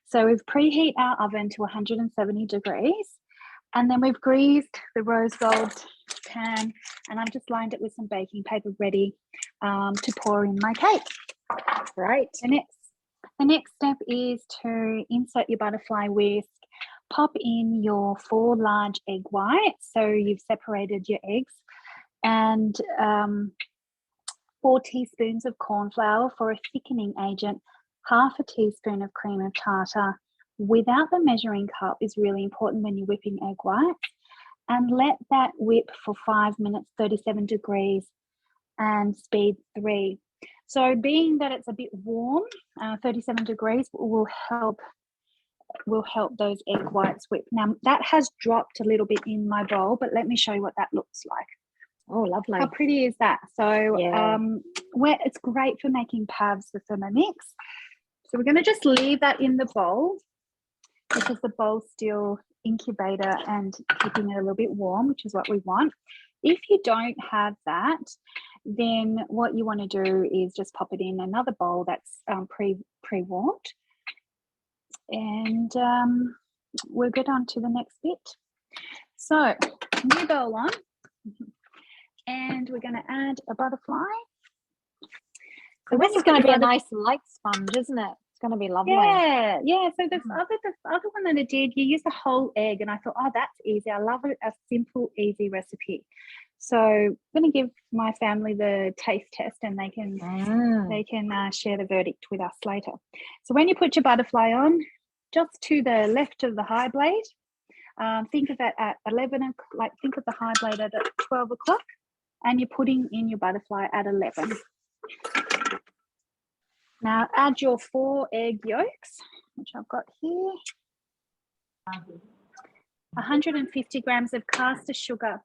So we've preheat our oven to 170 degrees, and then we've greased the rose gold pan, and I've just lined it with some baking paper ready to pour in my cake. Right. The next step is to insert your butterfly whisk, pop in your 4 large egg whites. So you've separated your eggs, and 4 teaspoons of corn flour for a thickening agent, half a teaspoon of cream of tartar without the measuring cup is really important when you're whipping egg whites, and let that whip for 5 minutes, 37 degrees, and speed 3. So being that it's a bit warm, 37 degrees will help those egg whites whip. Now that has dropped a little bit in my bowl, but let me show you what that looks like. Oh, lovely. How pretty is that? So Yeah. it's great for making pavs with Thermomix. So we're going to just leave that in the bowl because the bowl's still incubator and keeping it a little bit warm, which is what we want. If you don't have that, then what you want to do is just pop it in another bowl that's pre-warmed. And we'll get on to the next bit. So new bowl on. And we're going to add a butterfly. So this is going to be a nice light sponge, isn't it? It's going to be lovely. Yeah. So the other one that I did, you use a whole egg, and I thought, oh, that's easy. I love it, a simple, easy recipe. So I'm going to give my family the taste test, and they can share the verdict with us later. So when you put your butterfly on, just to the left of the high blade, think of it at 11, like think of the high blade at 12 o'clock, and you're putting in your butterfly at 11. Now add your 4 egg yolks, which I've got here. 150 grams of caster sugar.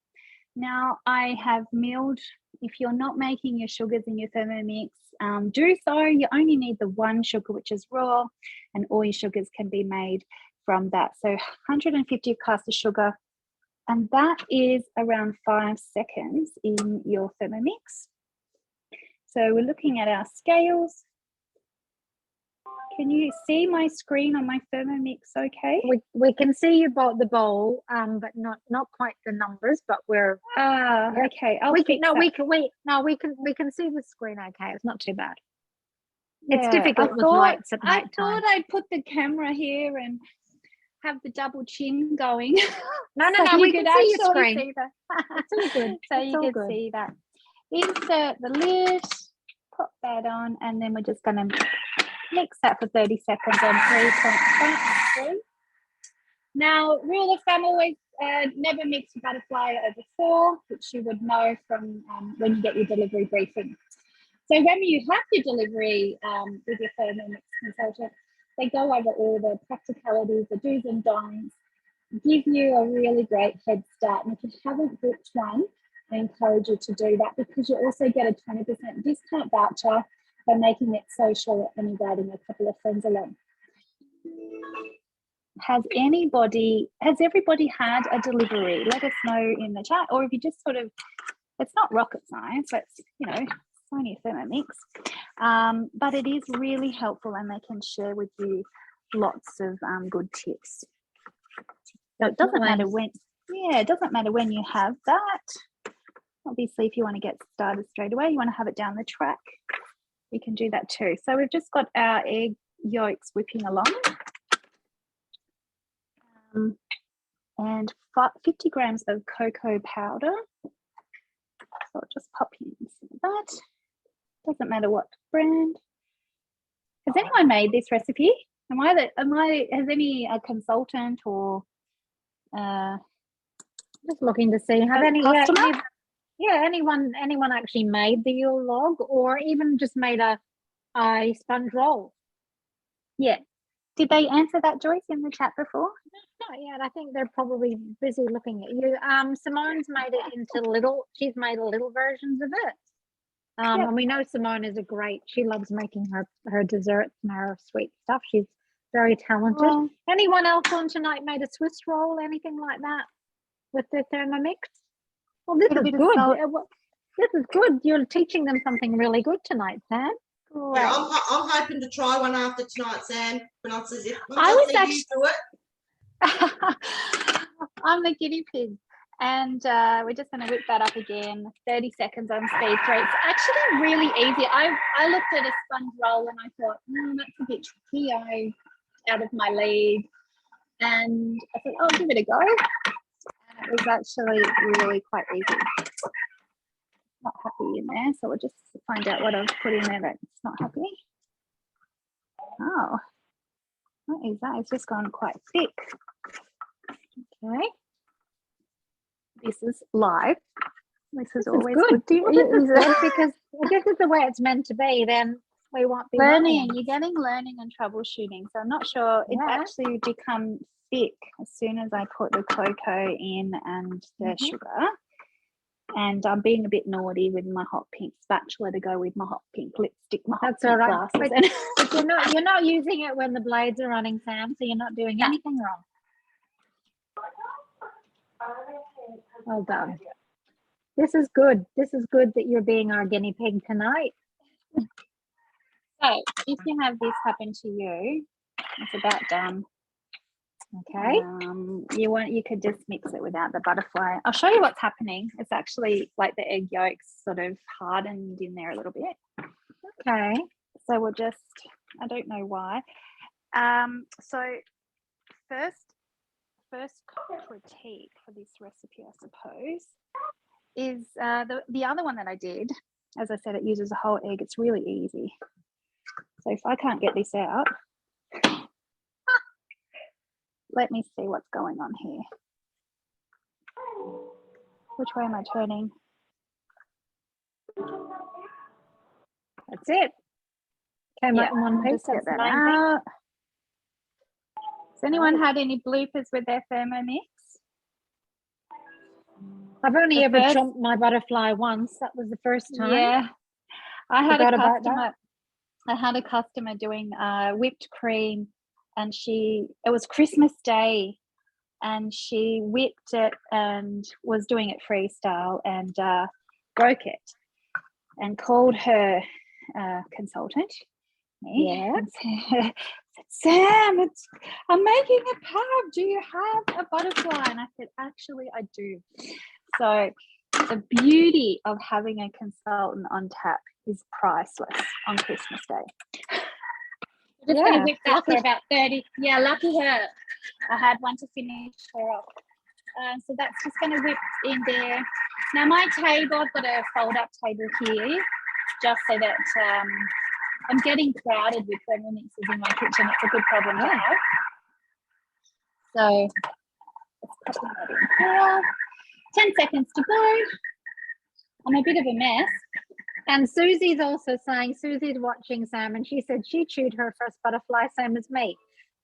Now I have milled. If you're not making your sugars in your Thermomix, do so. You only need the 1 sugar, which is raw, and all your sugars can be made from that. So 150 of caster sugar, and that is around 5 seconds in your Thermomix. So we're looking at our scales. Can you see my screen on my Thermomix okay? We can see you bought the bowl, but not quite the numbers, but we're okay. we can see the screen okay. It's not too bad. Yeah, it's difficult with lights at night time. I thought I'd put the camera here and have the double chin going. No, so we can see your screen. See that. It's all good. So it's you all can good. see that. Insert the lid, pop that on, and then we're just going to mix that for 30 seconds on 3.5. Now, rule of thumb, always never mix your butterfly over 4, which you would know from when you get your delivery briefing. So when you have your delivery with your Thermomix consultant, they go over all the practicalities, the do's and don'ts, give you a really great head start. And if you haven't booked one, I encourage you to do that, because you also get a 20% discount voucher by making it social and inviting a couple of friends along. Has everybody had a delivery? Let us know in the chat, or if you just sort of, it's not rocket science, but it's only a Thermomix, but it is really helpful, and they can share with you lots of good tips. So it doesn't matter when, it doesn't matter when you have that. Obviously, if you want to get started straight away, you want to have it down the track, you can do that too. So we've just got our egg yolks whipping along, and 50 grams of cocoa powder. So I'll just pop in some of that. Doesn't matter what brand. Has anyone made this recipe? Has any consultant or just looking to see have any customer? Yeah, anyone actually made the Yule log or even just made a sponge roll. Yeah. Did they answer that, Joyce, in the chat before? Not yet. I think they're probably busy looking at you. Simone's made it into she's made little versions of it. Yep. And we know Simone is she loves making her desserts and her sweet stuff. She's very talented. Well, Anyone else on tonight made a Swiss roll, anything like that with the Thermomix? Well, this Little is bit of good. salt. This is good. You're teaching them something really good tonight, Sam. great. Yeah, I'm hoping to try one after tonight, Sam. Once I was get used to it. I'm the guinea pig. And we're just going to whip that up again. 30 seconds on speed 3. It's actually really easy. I looked at a sponge roll and I thought, that's a bit tricky. Out of my league. And I thought, I'll give it a go. And it was actually really quite easy. Not happy in there. So we'll just find out what I've put in there that's not happy. Oh, what is that? It's just gone quite thick. Okay. This is live. This is always good. Well, this is good because if this is the way it's meant to be, then we won't be learning. You're getting learning and troubleshooting. So I'm not sure. It Yeah. actually become thick as soon as I put the cocoa in and the sugar. And I'm being a bit naughty with my hot pink spatula to go with my hot pink lipstick, my hot That's all pink right. glasses. But you're not using it when the blades are running, Sam, so you're not doing anything wrong. Well done. This is good. This is good that you're being our guinea pig tonight. So if you have this happen to you, it's about done. Okay. You could just mix it without the butterfly. I'll show you what's happening. It's actually like the egg yolks sort of hardened in there a little bit. Okay. So we'll just, I don't know why. So first critique for this recipe, I suppose, is the other one that I did. As I said, it uses a whole egg. It's really easy. So if I can't get this out, let me see what's going on here. Which way am I turning? That's it. Came out in one piece. Just get That's the that main thing. out. Has anyone had any bloopers with their Thermomix? I've only The ever first- chomped my butterfly once. That was the first time. Yeah, I had Forgot a about customer. I had a customer doing whipped cream, and it was Christmas Day, and she whipped it and was doing it freestyle and broke it, and called her consultant. Me, Yeah. and said, Sam, I'm making a pub. Do you have a butterfly? And I said, actually, I do. So the beauty of having a consultant on tap is priceless on Christmas Day. We're just going to whip that for about 30. Yeah, lucky her. I had one to finish her off. So that's just going to whip in there. Now my table, I've got a fold-up table here, just so that I'm getting crowded with Thermomixes in my kitchen. It's a good problem to have. So let's pop that in here. 10 seconds to go. I'm a bit of a mess. And Susie's also saying, Susie's watching Sam, and she said she chewed her first butterfly, same as me.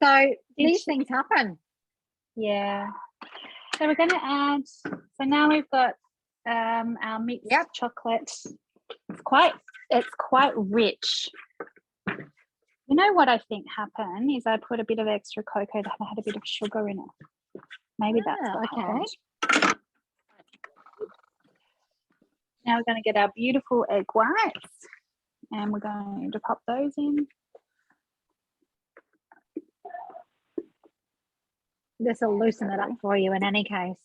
So these things happen. Yeah. So we're going to add, so now we've got our mixed chocolate. It's quite rich. You know what I think happened is I put a bit of extra cocoa that had a bit of sugar in it. Maybe that's what happened. Now we're going to get our beautiful egg whites, and we're going to pop those in. This will loosen it up for you in any case.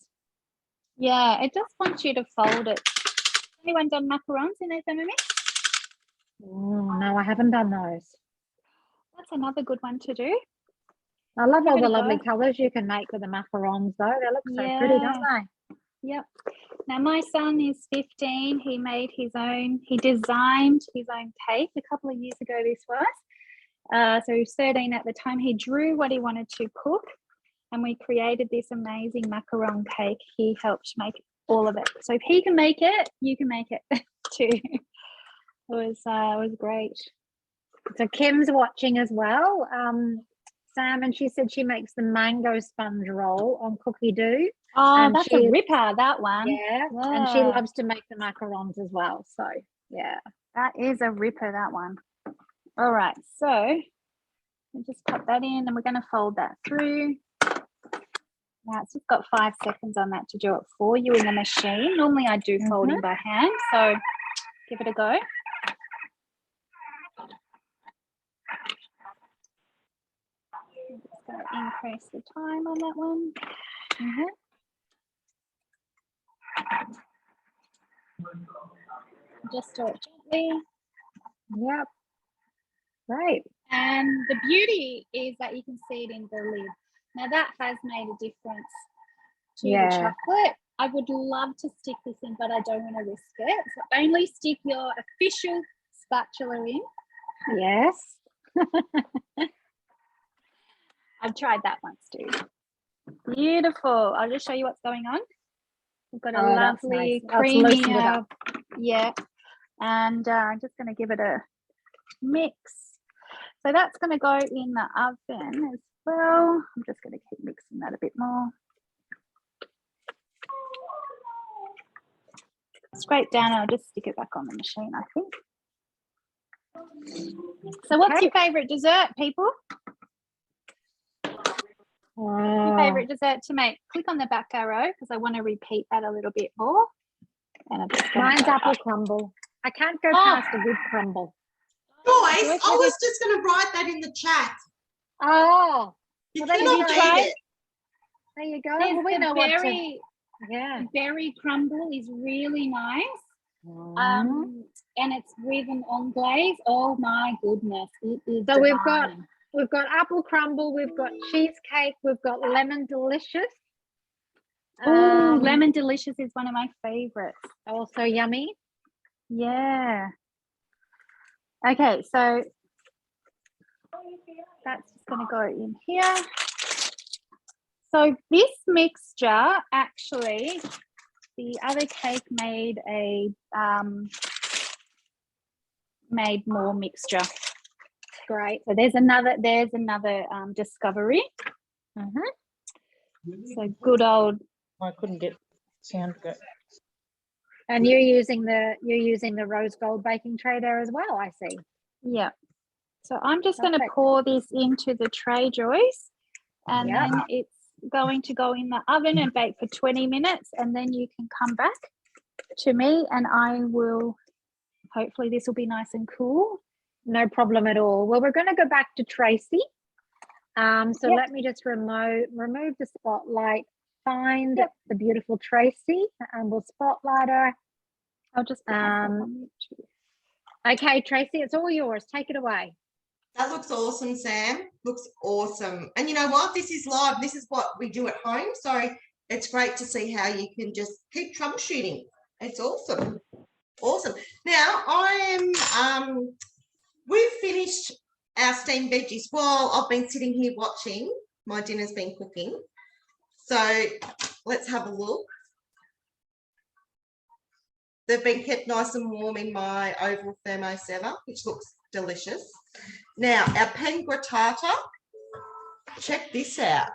Yeah, it just wants you to fold it. Anyone done macarons in their Thermomix? Oh, no, I haven't done those. That's another good one to do. I love all the lovely colours you can make with the macarons, though. They look so pretty, don't they? Yep. Now my son is 15. He made his own. He designed his own cake a couple of years ago. This was. So he was 13 at the time. He drew what he wanted to cook, and we created this amazing macaron cake. He helped make all of it. So if he can make it, you can make it too. It was great. So Kim's watching as well, Sam, and she said she makes the mango sponge roll on Cookie Doo. Oh, And that's she- a ripper, that one. Yeah, and she Yeah. loves to make the macarons as well. So yeah, That is a ripper, that one. All right, so we just pop that in and we're going to fold that through. Now it's just got 5 seconds on that to do it for you in the machine. Normally I do folding by hand, so give it a go. I'm just going to increase the time on that one. Just do it gently. yep, right. And the beauty is that you can see it in the lid. Now that has made a difference to Yeah. the chocolate. I would love to stick this in, but I don't want to risk it. So only stick your official spatula in. Yes. I've tried that once too. Beautiful. I'll just show you what's going on. We've got a Oh, that's lovely nice. Let's loosen creamy, it up. yeah. And I'm just going to give it a mix. So that's going to go in the oven as well. I'm just going to keep mixing that a bit more. Scrape down and I'll just stick it back on the machine, I think. So what's your favorite dessert, people? Your favorite dessert to make? Click on the back arrow because I want to repeat that a little bit more. And I'm just gonna Mine's go apple up. crumble. I can't go past a good crumble. Joyce, Joyce, I have was just going to write that in the chat. Oh, You Well, there you cannot go. beat it. there you go. There's Well, we the know what to. berry, Yeah. berry crumble is really nice. Mm. And it's with an anglaise. Oh my goodness, it is. So we've got- divine. We've got apple crumble. We've got cheesecake. We've got lemon delicious. Oh, lemon delicious is one of my favorites. Also yummy. Yeah. Okay, so that's just going to go in here. So this mixture, actually, the other cake made made more mixture. Great. So there's another discovery. So good old. I couldn't get sound go. And you're using the rose gold baking tray there as well, I see. Yeah. So I'm just going to Perfect. pour this into the tray, Joyce, and Yeah. then it's going to go in the oven and bake for 20 minutes, and then you can come back to me and I will, hopefully this will be nice and cool. No problem at all. Well, we're going to go back to Tracy. So Yep. let me just remove the spotlight, find Yep. the beautiful Tracy, and we'll spotlight her. I'll just put myself Um, on mute too. Okay, Tracy, it's all yours. Take it away. That looks awesome, Sam. Looks awesome. And you know what? This is live. This is what we do at home. So it's great to see how you can just keep troubleshooting. It's awesome. Awesome. Now we've finished our steamed veggies. Well, I've been sitting here watching. My dinner's been cooking. So let's have a look. They've been kept nice and warm in my oval thermosetter, which looks delicious. Now, our pen grattata, check this out.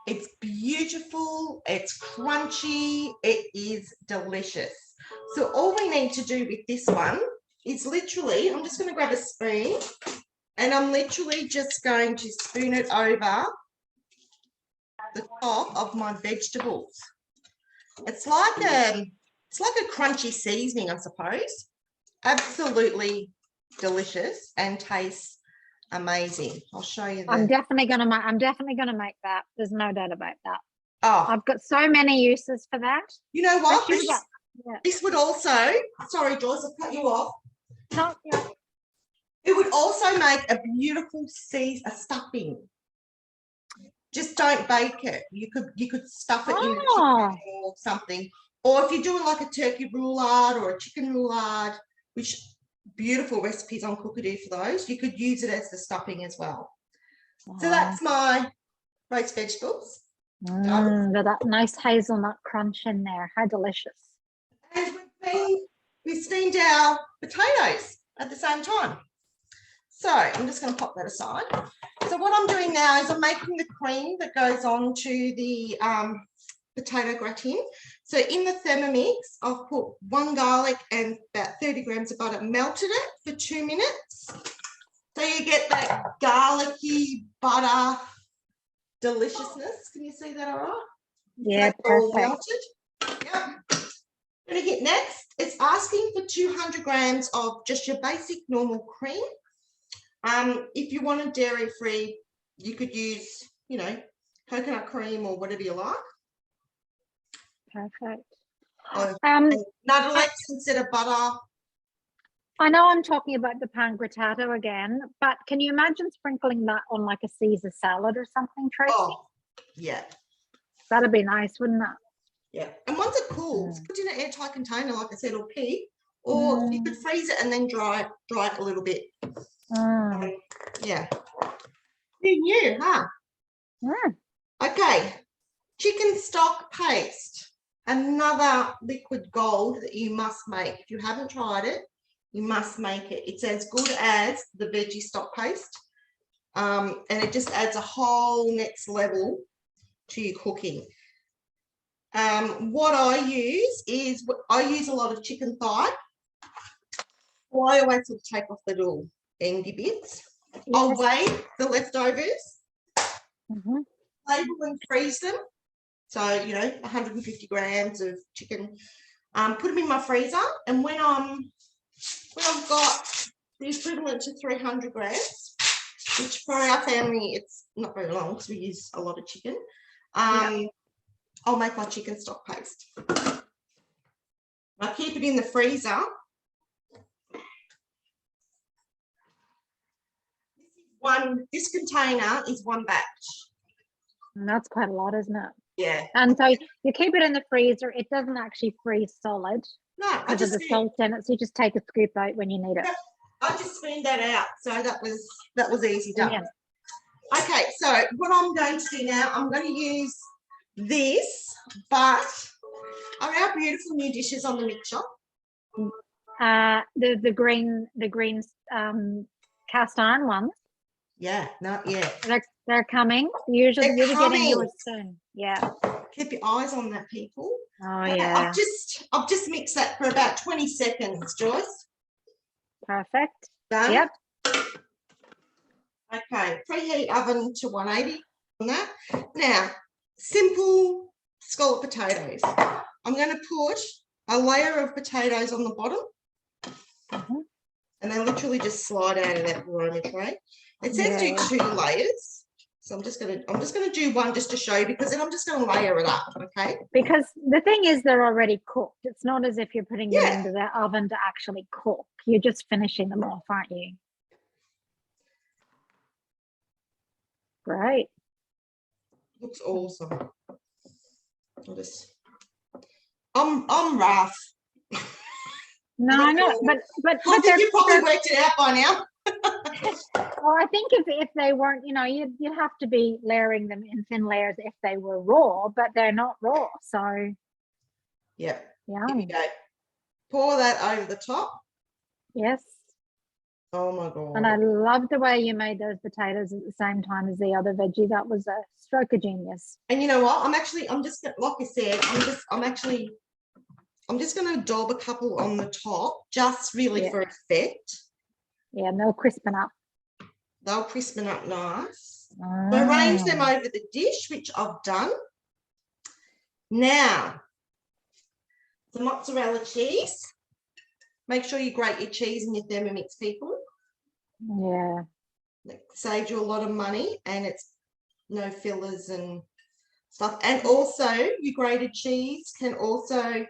It's beautiful, it's crunchy, it is delicious. So all we need to do with this one is literally, I'm just going to grab a spoon and I'm literally just going to spoon it over the top of my vegetables. It's like a crunchy seasoning, I suppose. Absolutely delicious and tastes amazing. I'll show you I'm the. definitely gonna make that. There's no doubt about that. Oh, I've got so many uses for that. you know what? Especially This, with this would also. Sorry, Joyce, I've cut you off. No, yeah. It would also make a beautiful a stuffing. Just don't bake it. You could stuff it in the Oh. chicken or something. Or if you're doing like a turkey roulade or a chicken roulade, which beautiful recipes on Cookadoo for those, you could use it as the stuffing as well. So that's my roast vegetables. With that nice hazelnut crunch in there. How delicious. And we've steamed our potatoes at the same time. So I'm just going to pop that aside. So what I'm doing now is I'm making the cream that goes on to the potato gratin. So in the Thermomix, I've put 1 garlic and about 30 grams of butter, melted it for 2 minutes. So you get that garlicky butter deliciousness. Can you see that all right? Yeah, That's all perfect. melted. Yep. Going to hit next. It's asking for 200 grams of just your basic normal cream. If you want a dairy-free, you could use, you know, coconut cream or whatever you like. Perfect. Or Nuttelex instead of butter. I know I'm talking about the pan grattato again, but can you imagine sprinkling that on like a Caesar salad or something, Tracy? Oh, yeah. That'd be nice, wouldn't it? Yeah. And once it cools, put it in an airtight container, like I said, or keep, or you could freeze it and then dry it a little bit. Yeah. Who knew, huh? Okay. Chicken stock paste. Another liquid gold that you must make. If you haven't tried it, you must make it. It's as good as the veggie stock paste. And it just adds a whole next level to your cooking. What I use is, I use a lot of chicken thigh. Well, I always sort of take off the little endy bits. Yes. I'll weigh the leftovers, label and freeze them. So, you know, 150 grams of chicken. Put them in my freezer, and when I've got the equivalent to 300 grams, which for our family it's not very long because we use a lot of chicken, I'll make my chicken stock paste. I keep it in the freezer. This container is 1 batch. And that's quite a lot, isn't it? Yeah. And so you keep it in the freezer. It doesn't actually freeze solid. No, I just the salt in it. So you just take a scoop out when you need it. I just spooned that out. So that was easy done. Yeah. Okay, so what I'm going to do now, I'm going to use this, but are our beautiful new dishes on the mixer? The green cast iron ones. Yeah, not yet. They're coming. Usually They're you'll be getting yours soon. Yeah. Keep your eyes on that, people. Oh yeah. I've just mixed that for about 20 seconds, Joyce. Perfect. Done? Yep. Okay, preheat oven to 180 on that. Now, simple scallop potatoes. I'm going to put a layer of potatoes on the bottom. And they literally just slide out of that varoma tray. It says do 2 layers. So I'm just gonna do one just to show you, because then I'm just gonna layer it up, okay? Because the thing is, they're already cooked. It's not as if you're putting them into the oven to actually cook. You're just finishing them off, aren't you? Great. Looks awesome. I'm rough. No, I know, but I think you probably worked it out by now. Well, I think if they weren't, you know, you'd have to be layering them in thin layers if they were raw, but they're not raw. So yeah. Yeah. Here we go. Pour that over the top. Yes. Oh my God. And I love the way you made those potatoes at the same time as the other veggie. That was a stroke of genius. And you know what? I'm just like I said, I'm just going to daub a couple on the top, just really for effect. Yeah, and they'll crispen up. They'll crispen up nice. Arrange them over the dish, which I've done. Now, the mozzarella cheese. Make sure you grate your cheese in your Thermomix, people. Yeah. It saves you a lot of money, and it's no fillers and stuff. And also, your grated cheese can also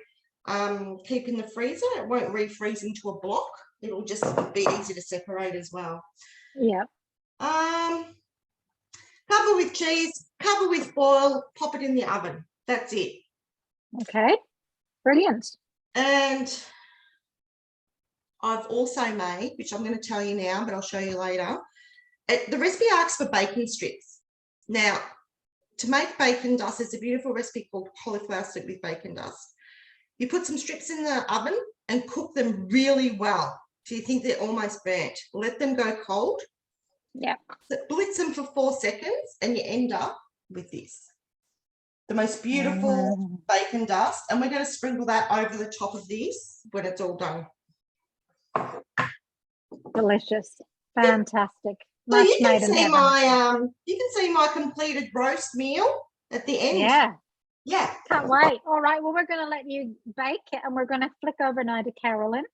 keep in the freezer. It won't refreeze into a block. It'll just be easy to separate as well. Yeah. Cover with cheese, cover with foil, pop it in the oven. That's it. Okay. Brilliant. And I've also made, which I'm going to tell you now, but I'll show you later. The recipe asks for bacon strips. Now, to make bacon dust, there's a beautiful recipe called cauliflower soup with bacon dust. You put some strips in the oven and cook them really well. Do you think they're almost burnt? Let them go cold. Yeah. Blitz them for 4 seconds and you end up with this. The most beautiful bacon dust. And we're going to sprinkle that over the top of this when it's all done. Delicious. Fantastic. So Much you can made in see heaven. my completed roast meal at the end. Yeah. Yeah. Can't wait. All right. Well, we're going to let you bake and we're going to flick over now to Carolyn.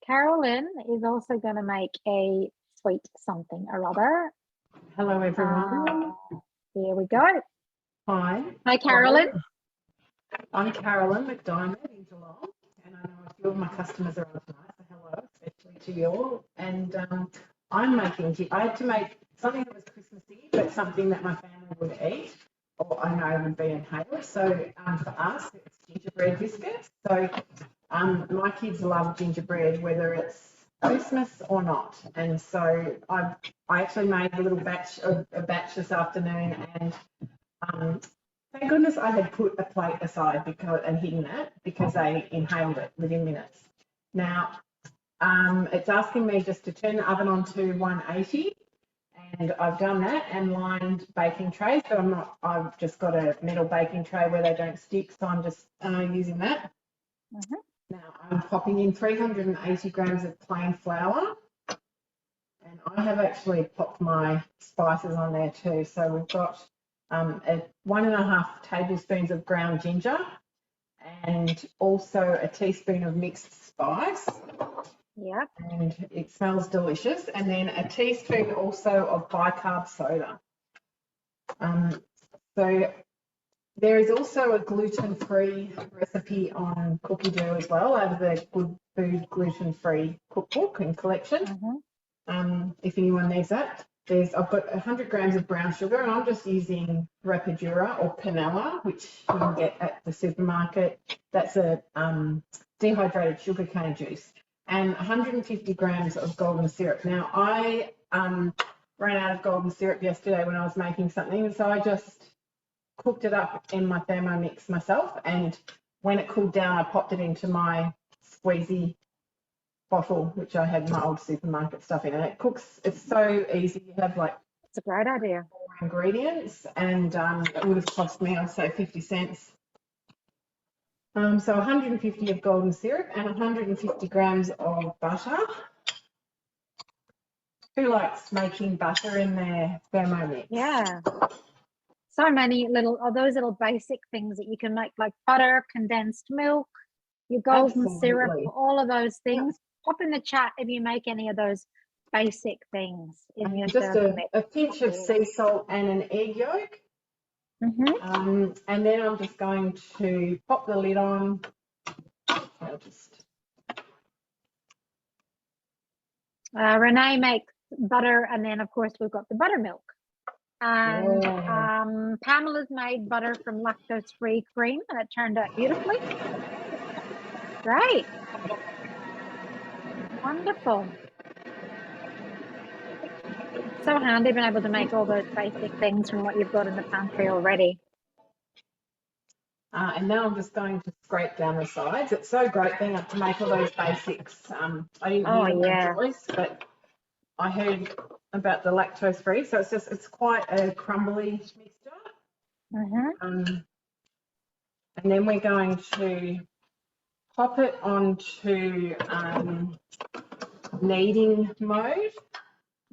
Carolyn is also going to make a sweet something or other. Hello, everyone. Here we go. Hi. Hi, Carolyn. I'm Carolyn McDiarmid in Geelong, and I know a few of my customers are on tonight, so hello, especially to you all. And I'm making, I had to make something that was Christmassy, but something that my family would eat, or I know would be inhaled. So for us, it's gingerbread biscuits. So my kids love gingerbread, whether it's Christmas or not. And so I actually made a little batch this afternoon, and thank goodness I had put a plate aside and hidden it because they inhaled it within minutes. Now, it's asking me just to turn the oven on to 180, and I've done that and lined baking trays. So I've just got a metal baking tray where they don't stick, so I'm just using that. Now I'm popping in 380 grams of plain flour, and I have actually popped my spices on there too. So we've got 1.5 tablespoons of ground ginger, and also a teaspoon of mixed spice. Yep. And it smells delicious. And then a teaspoon also of bicarb soda. So there is also a gluten-free recipe on Cookie Dough as well, out of the Good Food Gluten-Free Cookbook and collection. If anyone needs that. I've got 100 grams of brown sugar, and I'm just using Rapadura or Panella, which you can get at the supermarket. That's a dehydrated sugarcane juice, and 150 grams of golden syrup. Now, I ran out of golden syrup yesterday when I was making something, so I just cooked it up in my Thermomix myself, and when it cooled down, I popped it into my squeezy bottle, which I had my old supermarket stuff in, and it cooks. It's so easy. You have like, it's a great idea. 4 ingredients, and it would have cost me, I'd say, 50 cents. So 150 of golden syrup and 150 grams of butter. Who likes making butter in their Thermomix? Yeah. So many those little basic things that you can make, like butter, condensed milk, your golden syrup, all of those things. Pop in the chat if you make any of those basic things in your just a pinch of sea salt and an egg yolk. And then I'm just going to pop the lid on. Renee makes butter, and then of course we've got the buttermilk. And Pamela's made butter from lactose-free cream, and it turned out beautifully. Great. Wonderful. So handy being able to make all those basic things from what you've got in the pantry already. And now I'm just going to scrape down the sides. It's so great being able to make all those basics. I didn't hear them, Joyce, but I heard about the lactose free. So it's quite a crumbly mixture. And then we're going to pop it onto kneading mode.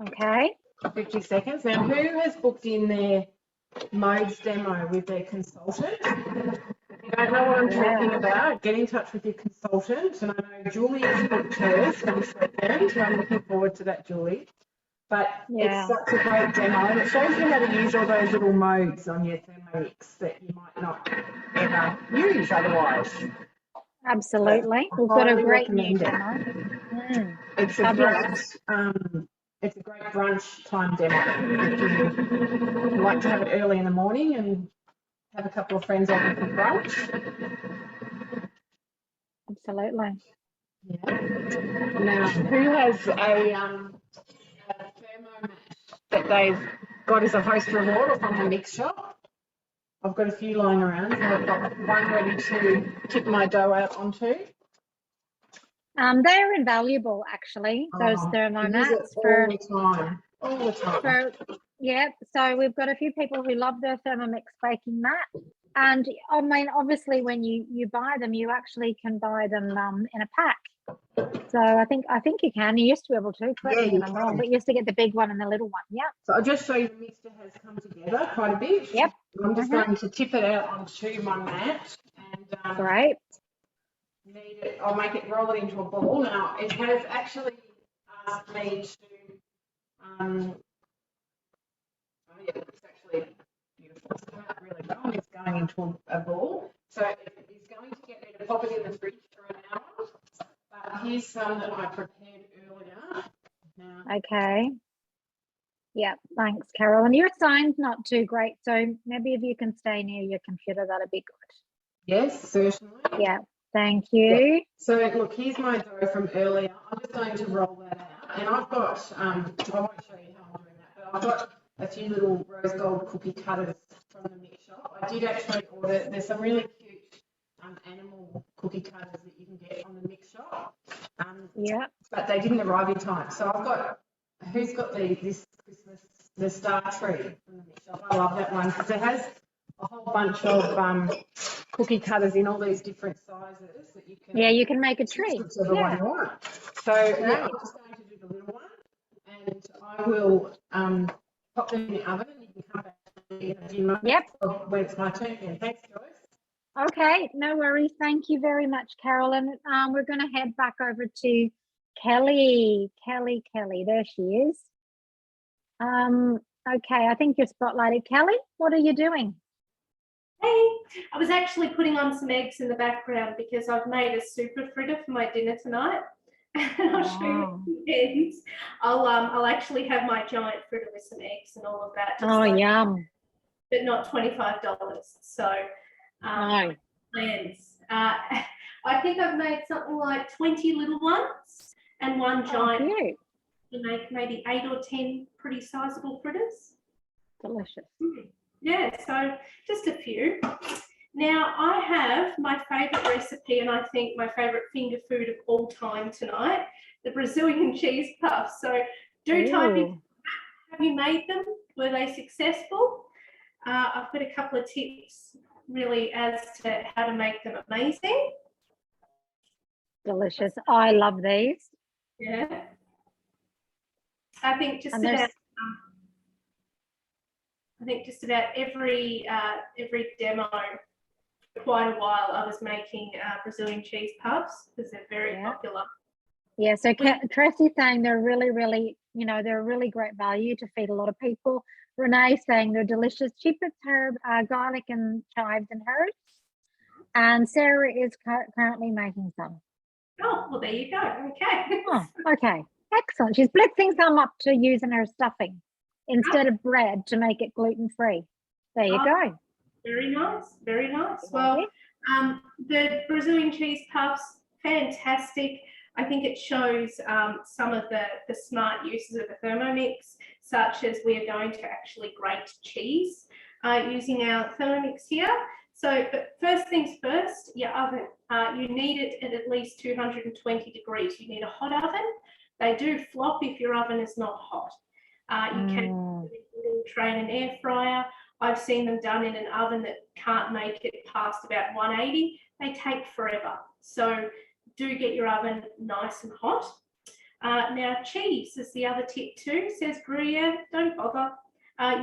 Okay. 50 seconds. Now, who has booked in their modes demo with their consultant? If you don't know what I'm talking about, get in touch with your consultant. And I know Julie has booked hers for this weekend, so I'm looking forward to that, Julie. But it's such a great demo, and it shows you how to use all those little modes on your Thermomix that you might not ever use otherwise. Absolutely. We've got a great new demo. It's a great brunch time demo. If you like to have it early in the morning and have a couple of friends over for brunch. Absolutely. Yeah. Now, who has a thermomat that they've got as a host reward or from the mix shop? I've got a few lying around, so I've got one ready to tip my dough out onto. They're invaluable, actually, those Oh, thermo I use it mats for, all the time. for, yeah. So we've got a few people who love their Thermomix baking mat. And I mean, obviously when you buy them, you actually can buy them in a pack. So I think you can. You used to be able to, correct Yeah, me you if I'm wrong, can. but you used to get the big one and the little one. Yep. So I'll just show you the mixture has come together quite a bit. Yep. I'm just going to tip it out onto my mat and Great. I'll make it, roll it into a ball. Now it has actually asked me to, oh yeah, it's actually beautiful. It's come out really well and it's going into a ball. So it is going to get me to pop it in the fridge for an hour. But here's some that I prepared earlier. Now, Okay. Yeah, thanks, Carol. And your sign's not too great, so maybe if you can stay near your computer, that'd be good. yes, certainly. Yeah, thank you. So look, here's my dough from earlier. I'm just going to roll that out, and I've got, I won't show you how I'm doing that, but I've got a few little rose gold cookie cutters from the mix shop. I did actually order, there's some really cute animal cookie cutters that you can get on the mix shop, Yeah. but they didn't arrive in time. So I've got, who's got this Christmas, the star tree from the mix shop? I love that one because it has a whole bunch of cookie cutters in all these different sizes that you can. Yeah, you can make a tree. Whichever one Yeah. you want. So yeah, Right. I'm just going to do the little one, and I will pop them in the oven, and you can come back in a few moments. Yep. When it's my turn again. Thanks, Joyce. Okay, no worries. Thank you very much, Carolyn. We're going to head back over to Kelly. Kelly, there she is. Okay, I think you're spotlighted. Kelly, what are you doing? Hey, I was actually putting on some eggs in the background because I've made a super fritter for my dinner tonight. And I'll show you the ends. I'll actually have my giant fritter with some eggs and all of that. just Oh, like- yum. But not $25. So No. plans. I think I've made something like 20 little ones and one Oh, giant cute. to make maybe 8 or 10 pretty sizable fritters. Delicious. Yeah, so just a few. Now I have my favourite recipe and I think my favourite finger food of all time tonight, the Brazilian cheese puffs. So do type in, Ooh. have you made them? Were they successful? I've got a couple of tips really as to how to make them amazing. Delicious. I love these. Yeah. I think just And about there's every demo for quite a while I was making Brazilian cheese puffs because they're very Yeah. popular. Yeah, so Tracy's saying they're really, they're a really great value to feed a lot of people. Renee's saying they're delicious. She puts herb, garlic and chives and herbs. And Sarah is currently making some. Oh, well, there you go. Okay. Oh, okay. Excellent. She's blitzing some up to use in her stuffing instead of bread to make it gluten-free. There you go. Very nice. Very nice. Well, the Brazilian cheese puffs, fantastic. I think it shows some of the smart uses of the Thermomix, such as we are going to actually grate cheese using our Thermomix here. So, but first things first, your oven, you need it at least 220 degrees. You need a hot oven. They do flop if your oven is not hot. You can train an air fryer. I've seen them done in an oven that can't make it past about 180. They take forever. So do get your oven nice and hot. Now cheese is the other tip too. Says Gruyere, don't bother.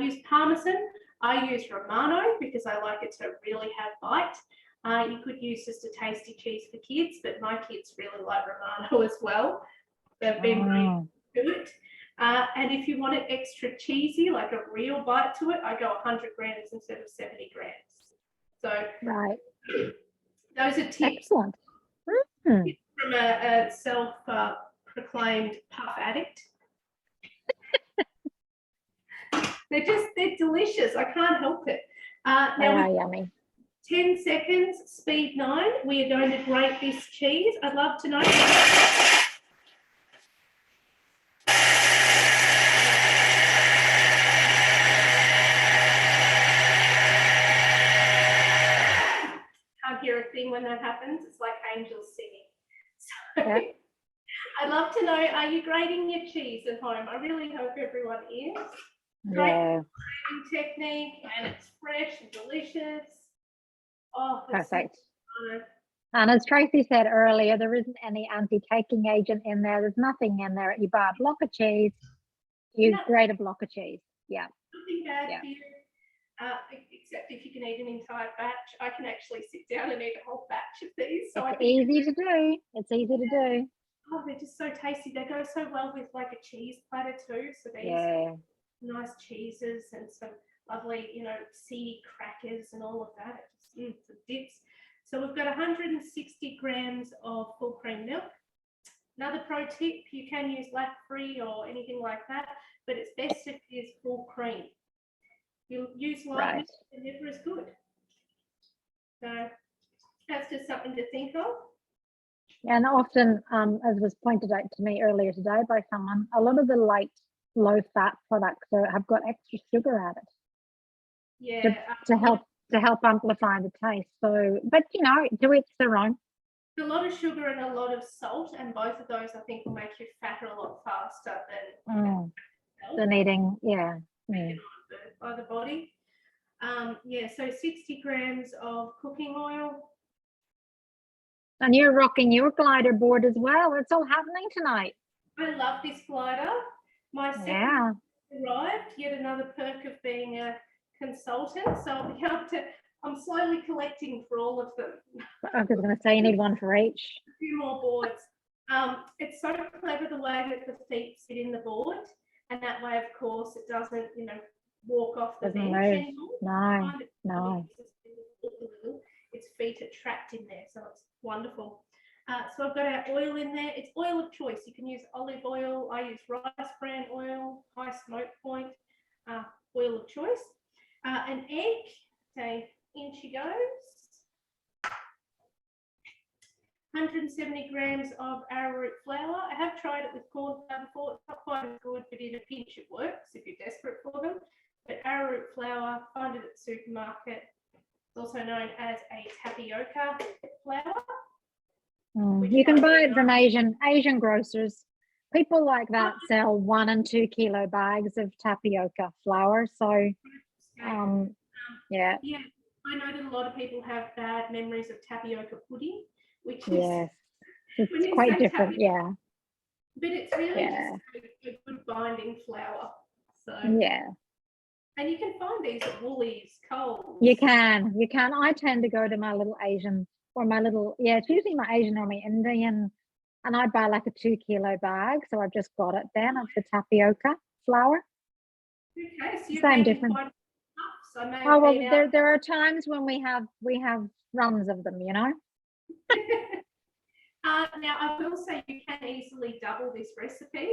Use Parmesan. I use Romano because I like it to really have bite. You could use just a tasty cheese for kids, but my kids really like Romano as well. They've been great to it. And if you want it extra cheesy, like a real bite to it, I go 100 grams instead of 70 grams. So Right. those are tips. Excellent. From a self-proclaimed puff addict. They're delicious. I can't help it. Now They are yummy. 10 seconds, speed 9. We are going to grate this cheese. I'd love to know. thing when that happens. It's like angels singing. So Yeah. I'd love to know, are you grating your cheese at home? I really hope everyone is. Great Yeah, grating technique, and it's fresh and delicious. Oh, it's perfect. so good. And as Tracy said earlier, there isn't any anti-caking agent in there. There's nothing in there. You buy a block of cheese, you No. grate a block of cheese. Yeah. Nothing bad Yeah. for you, except if you can eat an entire batch. I can actually sit down and eat a whole batch of these. So I It's think, easy to do. It's easy to do. oh, they're just so tasty. They go so well with like a cheese platter too. So these Yeah. nice cheeses and some lovely, seedy crackers and all of that. It just, some dips. So we've got 160 grams of full cream milk. Another pro tip, you can use lacquer-free or anything like that, but it's best if it is full cream. You use light Right. milk, it's never as good. So that's just something to think of. And often, as was pointed out to me earlier today by someone, a lot of the light, low-fat products have got extra sugar added Yeah. to help amplify the taste. So, but to each their own. A lot of sugar and a lot of salt, and both of those I think will make you fatter a lot faster Than eating, yeah. by the body. So 60 grams of cooking oil. And you're rocking your glider board as well. It's all happening tonight. I love this glider. My second Yeah. arrived, yet another perk of being a consultant. So I'll be able to, I'm slowly collecting for all of them. I was going to say you need one for each. A few more boards. It's so clever the way that the feet sit in the board, and that way, of course, it doesn't, walk off the Doesn't bench move. anymore. No. Its feet are trapped in there, so it's wonderful. So I've got our oil in there. It's oil of choice. You can use olive oil. I use rice bran oil, high smoke point, oil of choice. An egg, say, in she goes. 170 grams of arrowroot flour. I have tried it with corn flour before. It's not quite as good, but in a pinch it works if you're desperate for them. But arrowroot flour, find it at the supermarket. It's also known as a tapioca flour. You can buy it from Asian grocers. People like that sell 1 and 2 kilo bags of tapioca flour. So, yeah. Yeah, I know that a lot of people have bad memories of tapioca pudding, which is Yes, it's quite different. Yeah. But it's really just a good binding flour. So yeah. And you can find these at Woolies, Coles. You can. I tend to go to my little Asian or my little, it's usually my Asian or my Indian, and I buy like a 2 kilo bag. So I've just got it then of the tapioca flour. Okay, so you're same different. Oh well, there are times when we have runs of them, Now I will say you can easily double this recipe.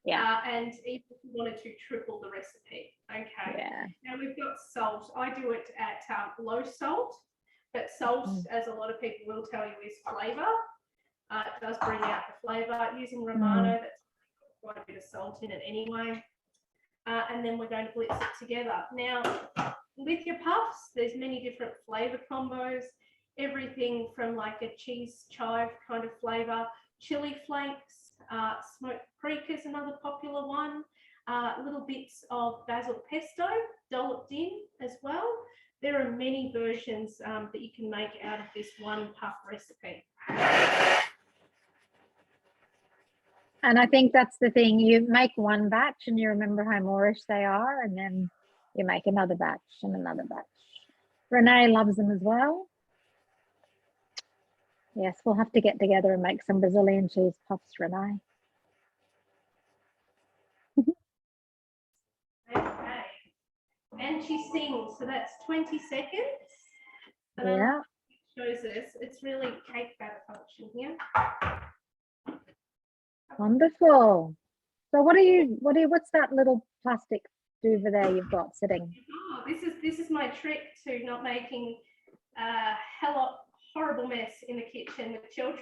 Yeah. And even if you wanted to triple the recipe. Okay. Yeah. Now we've got salt. I do it at low salt, but salt, as a lot of people will tell you, is flavour. It does bring out the flavour. Using Romano, that's quite a bit of salt in it anyway. And then we're going to blitz it together. Now, with your puffs, there's many different flavour combos. Everything from like a cheese chive kind of flavour, chili flakes, smoked paprika is another popular one. Little bits of basil pesto dolloped in as well. There are many versions that you can make out of this one puff recipe. And I think that's the thing. You make one batch and you remember how Moorish they are, and then you make another batch and another batch. Renee loves them as well. Yes, we'll have to get together and make some Brazilian cheese puffs, Renee. Okay. And she sings, so that's 20 seconds. Yeah. Shows us it's really cake batter function here. Wonderful. So what's that little plastic over there you've got sitting? Oh, this is my trick to not making a horrible mess in the kitchen with children.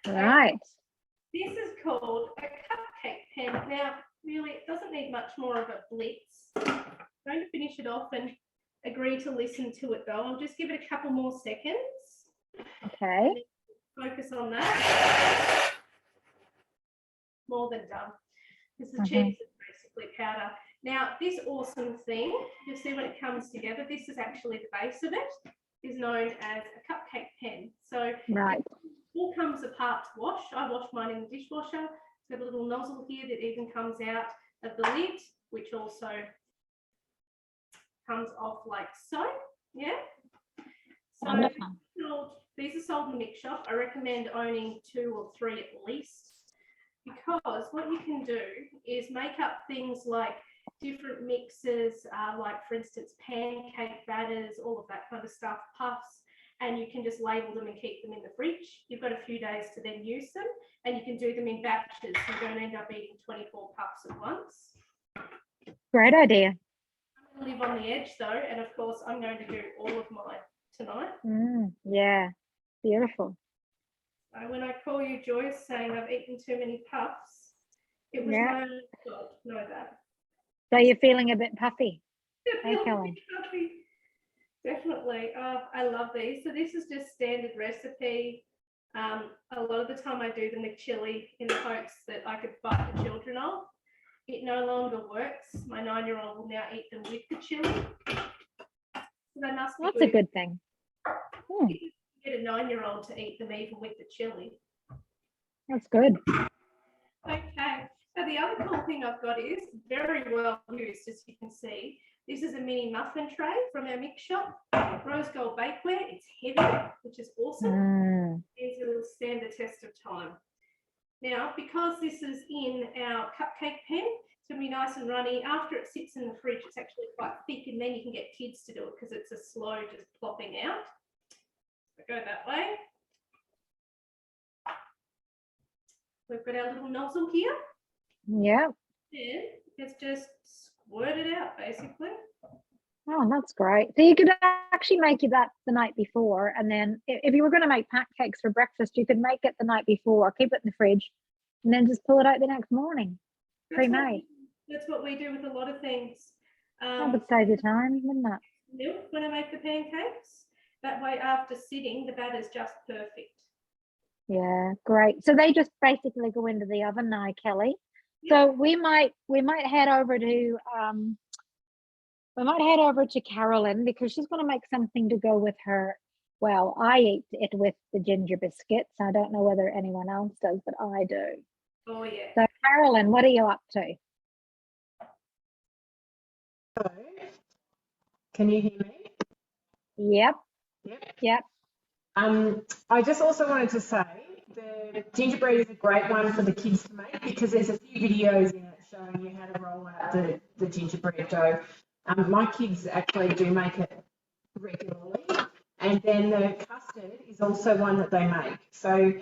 Right. This is called a cupcake pen. Now, really, it doesn't need much more of a blitz. I'm going to finish it off and agree to listen to it though. I'll just give it a couple more seconds. Okay. Focus on that. More than done. This is cheese, it's basically powder. Now, this awesome thing, you'll see when it comes together, this is actually the base of it, is known as a cupcake pen. So Right. it all comes apart to wash. I wash mine in the dishwasher. It's got a little nozzle here that even comes out of the lid, which also comes off like so. Yeah. So Wonderful. these are sold in the mix shop. I recommend owning 2 or 3 at least, because what you can do is make up things like different mixes, like for instance, pancake batters, all of that kind of stuff, puffs, and you can just label them and keep them in the fridge. You've got a few days to then use them, and you can do them in batches. So you don't end up eating 24 puffs at once. Great idea. I'm going to live on the edge though, and of course I'm going to do all of mine tonight. Yeah, beautiful. So when I call you Joyce saying I've eaten too many puffs, it was Yeah. my own fault. Know that. So you're feeling a bit puffy. Hey, Kelly. Definitely. Oh, I love these. So this is just standard recipe. A lot of the time I do them with chili in the hopes that I could fight the children off. It no longer works. My 9-year-old will now eat them with the chili. So they must be That's a good thing. Get a 9-year-old to eat them even with the chili. That's good. Okay. So the other cool thing I've got is very well used, as you can see. This is a mini muffin tray from our mix shop, Rose Gold Bakeware. It's heavy, which is awesome. It will stand the test of time. Now, because this is in our cupcake pen, it's going to be nice and runny. After it sits in the fridge, it's actually quite thick, and then you can get kids to do it because it's a slow just plopping out. So go that way. We've got our little nozzle here. Yeah. And it's just squirted out, basically. Oh, that's great. So you could actually make that the night before, and then if you were going to make pancakes for breakfast, you could make it the night before, keep it in the fridge, and then just pull it out the next morning, pre-made. That's what we do with a lot of things. That would save you time, wouldn't it? Milk when I make the pancakes. That way, after sitting, the batter's just perfect. Yeah, great. So they just basically go into the oven now, Kelly. So we might head over to Carolyn, because she's going to make something to go with her. Well, I eat it with the ginger biscuits. I don't know whether anyone else does, but I do. Oh yeah. So Carolyn, what are you up to? So, can you hear me? Yep. I just also wanted to say the gingerbread is a great one for the kids to make, because there's a few videos in it showing you how to roll out the gingerbread dough. My kids actually do make it regularly, and then the custard is also one that they make. So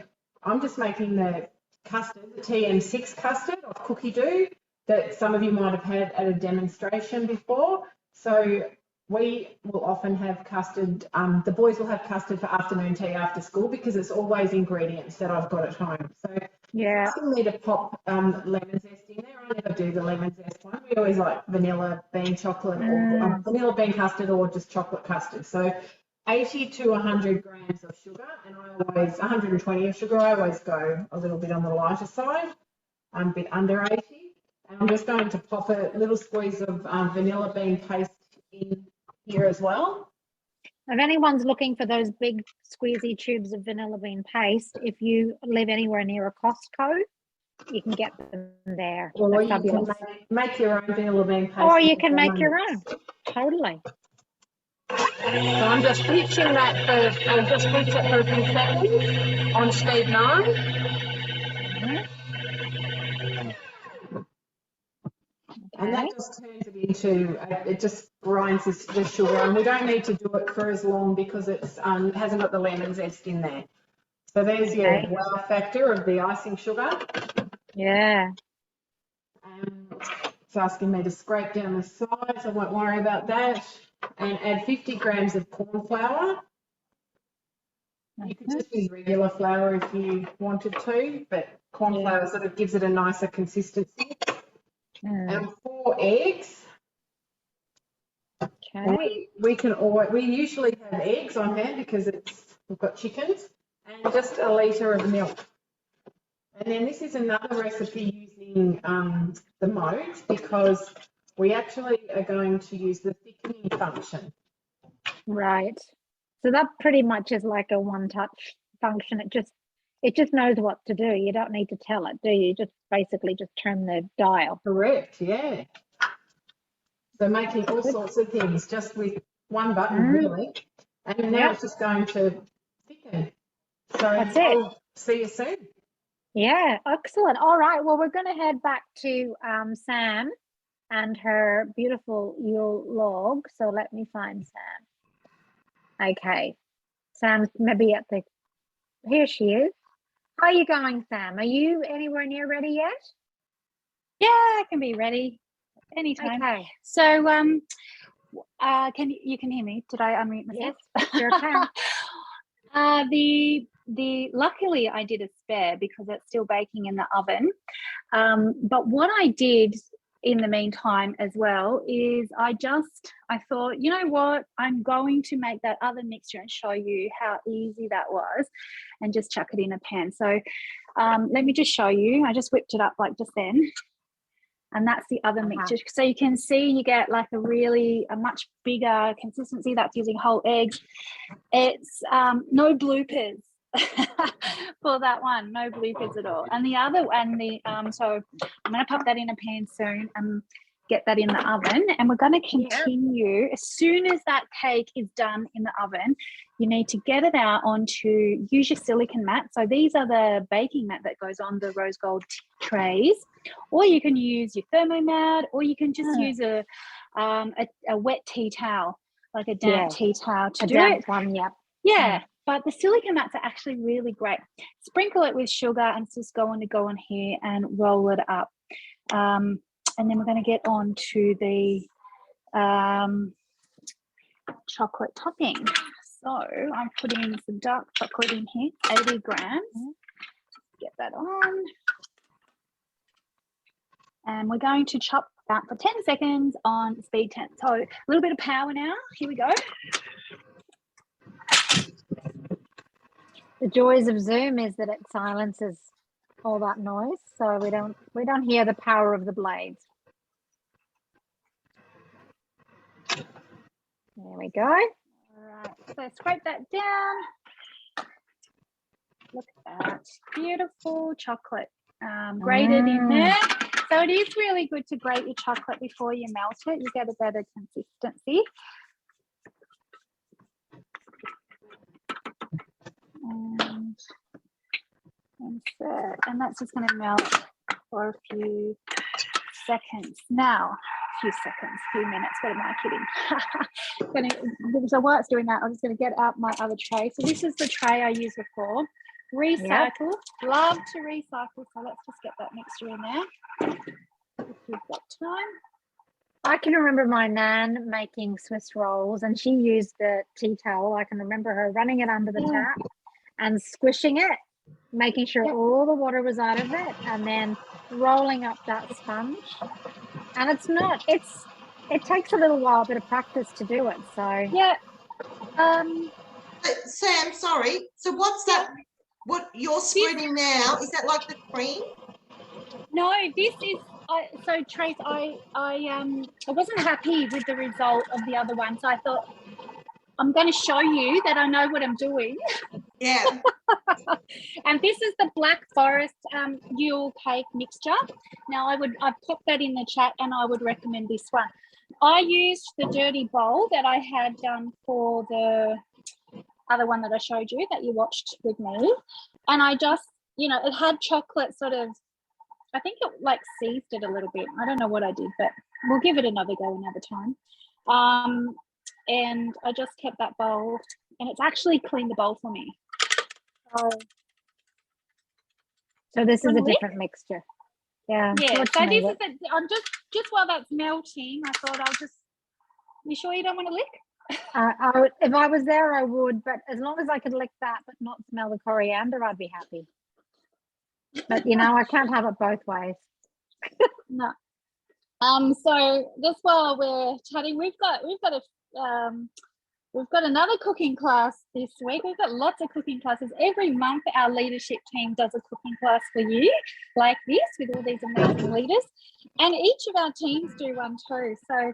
I'm just making the custard, the TM6 custard of Cookie Dough, that some of you might have had at a demonstration before. So we will often have custard, the boys will have custard for afternoon tea after school, because it's always ingredients that I've got at home. So yeah, asking me to pop lemon zest in there. I never do the lemon zest one. We always like vanilla bean chocolate or vanilla bean custard, or just chocolate custard. So 80 to 100 grams of sugar, and 120 of sugar. I always go a little bit on the lighter side, a bit under 80. And I'm just going to pop a little squeeze of vanilla bean paste in here as well. If anyone's looking for those big squeezy tubes of vanilla bean paste, if you live anywhere near a Costco, you can get them there. Or you can make your own vanilla bean paste. Or you can make your own. Totally. So I'm just switching that I'll just switch it for a few seconds on speed 9. And that just turns it into, it just grinds the sugar, and we don't need to do it for as long because it's hasn't got the lemon zest in there. So there's your wow factor of the icing sugar. Yeah. It's asking me to scrape down the sides. I won't worry about that. And add 50 grams of corn flour. You could just use regular flour if you wanted to, but corn flour sort of gives it a nicer consistency. And 4 eggs. And Okay. we can always, we usually have eggs on hand because we've got chickens, and just a litre of milk. And then this is another recipe using the modes, because we actually are going to use the thickening function. Right. So that pretty much is like a one-touch function. It just knows what to do. You don't need to tell it, do you? You just basically just turn the dial. Correct, yeah. So making all sorts of things just with one button, really. And now Yep. it's just going to thicken. So That's it. I'll see you soon. Yeah, excellent. All right. Well, we're going to head back to Sam and her beautiful Yule log. So let me find Sam. Okay. Sam's maybe at the, here she is. How are you going, Sam? Are you anywhere near ready yet? Yeah, I can be ready anytime. Okay. So, you can hear me? Did I unmute myself? Yes, sure can. Luckily I did a spare because it's still baking in the oven. But what I did in the meantime as well is I thought, you know what, I'm going to make that other mixture and show you how easy that was, and just chuck it in a pan. So let me just show you. I just whipped it up like just then. And that's the other mixture. So you can see you get like a much bigger consistency. That's using whole eggs. It's no bloopers for that one, no bloopers at all. And the other one, so I'm going to pop that in a pan soon and get that in the oven. And we're going to continue. As soon as that cake is done in the oven, you need to get it out use your silicone mat. So these are the baking mat that goes on the rose gold trays, or you can use your thermomat, or you can just use a wet tea towel, like a damp tea towel to do it. One, yep. Yeah, but the silicone mats are actually really great. Sprinkle it with sugar and just go on here and roll it up. And then we're going to get on to the chocolate topping. So I'm putting some dark chocolate in here, 80 grams. Get that on. And we're going to chop that for 10 seconds on speed 10. So a little bit of power now. Here we go. The joys of Zoom is that it silences all that noise, so we don't hear the power of the blades. There we go. All right, so scrape that down. Look at that, beautiful chocolate grated in there. So it is really good to grate your chocolate before you melt it. You get a better consistency. And that's just going to melt for a few seconds. Now, few minutes, what am I kidding? So while it's doing that, I'm just going to get out my other tray. So this is the tray I used before. Recycle, love to recycle. So let's just get that mixture in there if you've got time. I can remember my nan making Swiss rolls, and she used the tea towel. I can remember her running it under the tap and squishing it, making sure all the water was out of it, and then rolling up that sponge. And it takes a little while, a bit of practice to do it. So Sam, sorry. So what's that? What you're spreading now? Is that like the cream? No, this is. So Trace, I wasn't happy with the result of the other one, so I thought I'm going to show you that I know what I'm doing. Yeah. And this is the Black Forest Yule cake mixture. Now I've popped that in the chat, and I would recommend this one. I used the dirty bowl that I had done for the other one that I showed you that you watched with me, and I just, it had chocolate sort of. I think it like seized it a little bit. I don't know what I did, but we'll give it another go another time. And I just kept that bowl, and it's actually cleaned the bowl for me. So this is a different mixture. Yeah. Yeah. So this is I'm just while that's melting, I thought you sure you don't want to lick? If I was there, I would, but as long as I could lick that but not smell the coriander, I'd be happy. But I can't have it both ways. No. So just while we're chatting, we've got another cooking class this week. We've got lots of cooking classes. Every month our leadership team does a cooking class for you like this with all these amazing leaders. And each of our teams do one too. So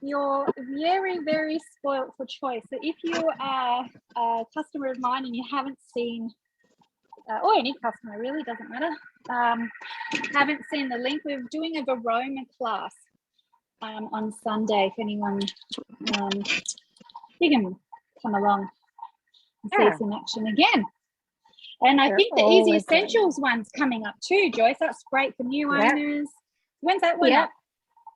you're very, very spoilt for choice. So if you are a customer of mine and you haven't seen, or any customer, really doesn't matter, haven't seen the link, we're doing a Varoma class on Sunday. If anyone, you can come along and see us in action again. And I think the Easy Essentials one's coming up too, Joyce. That's great for new owners. When's that one up?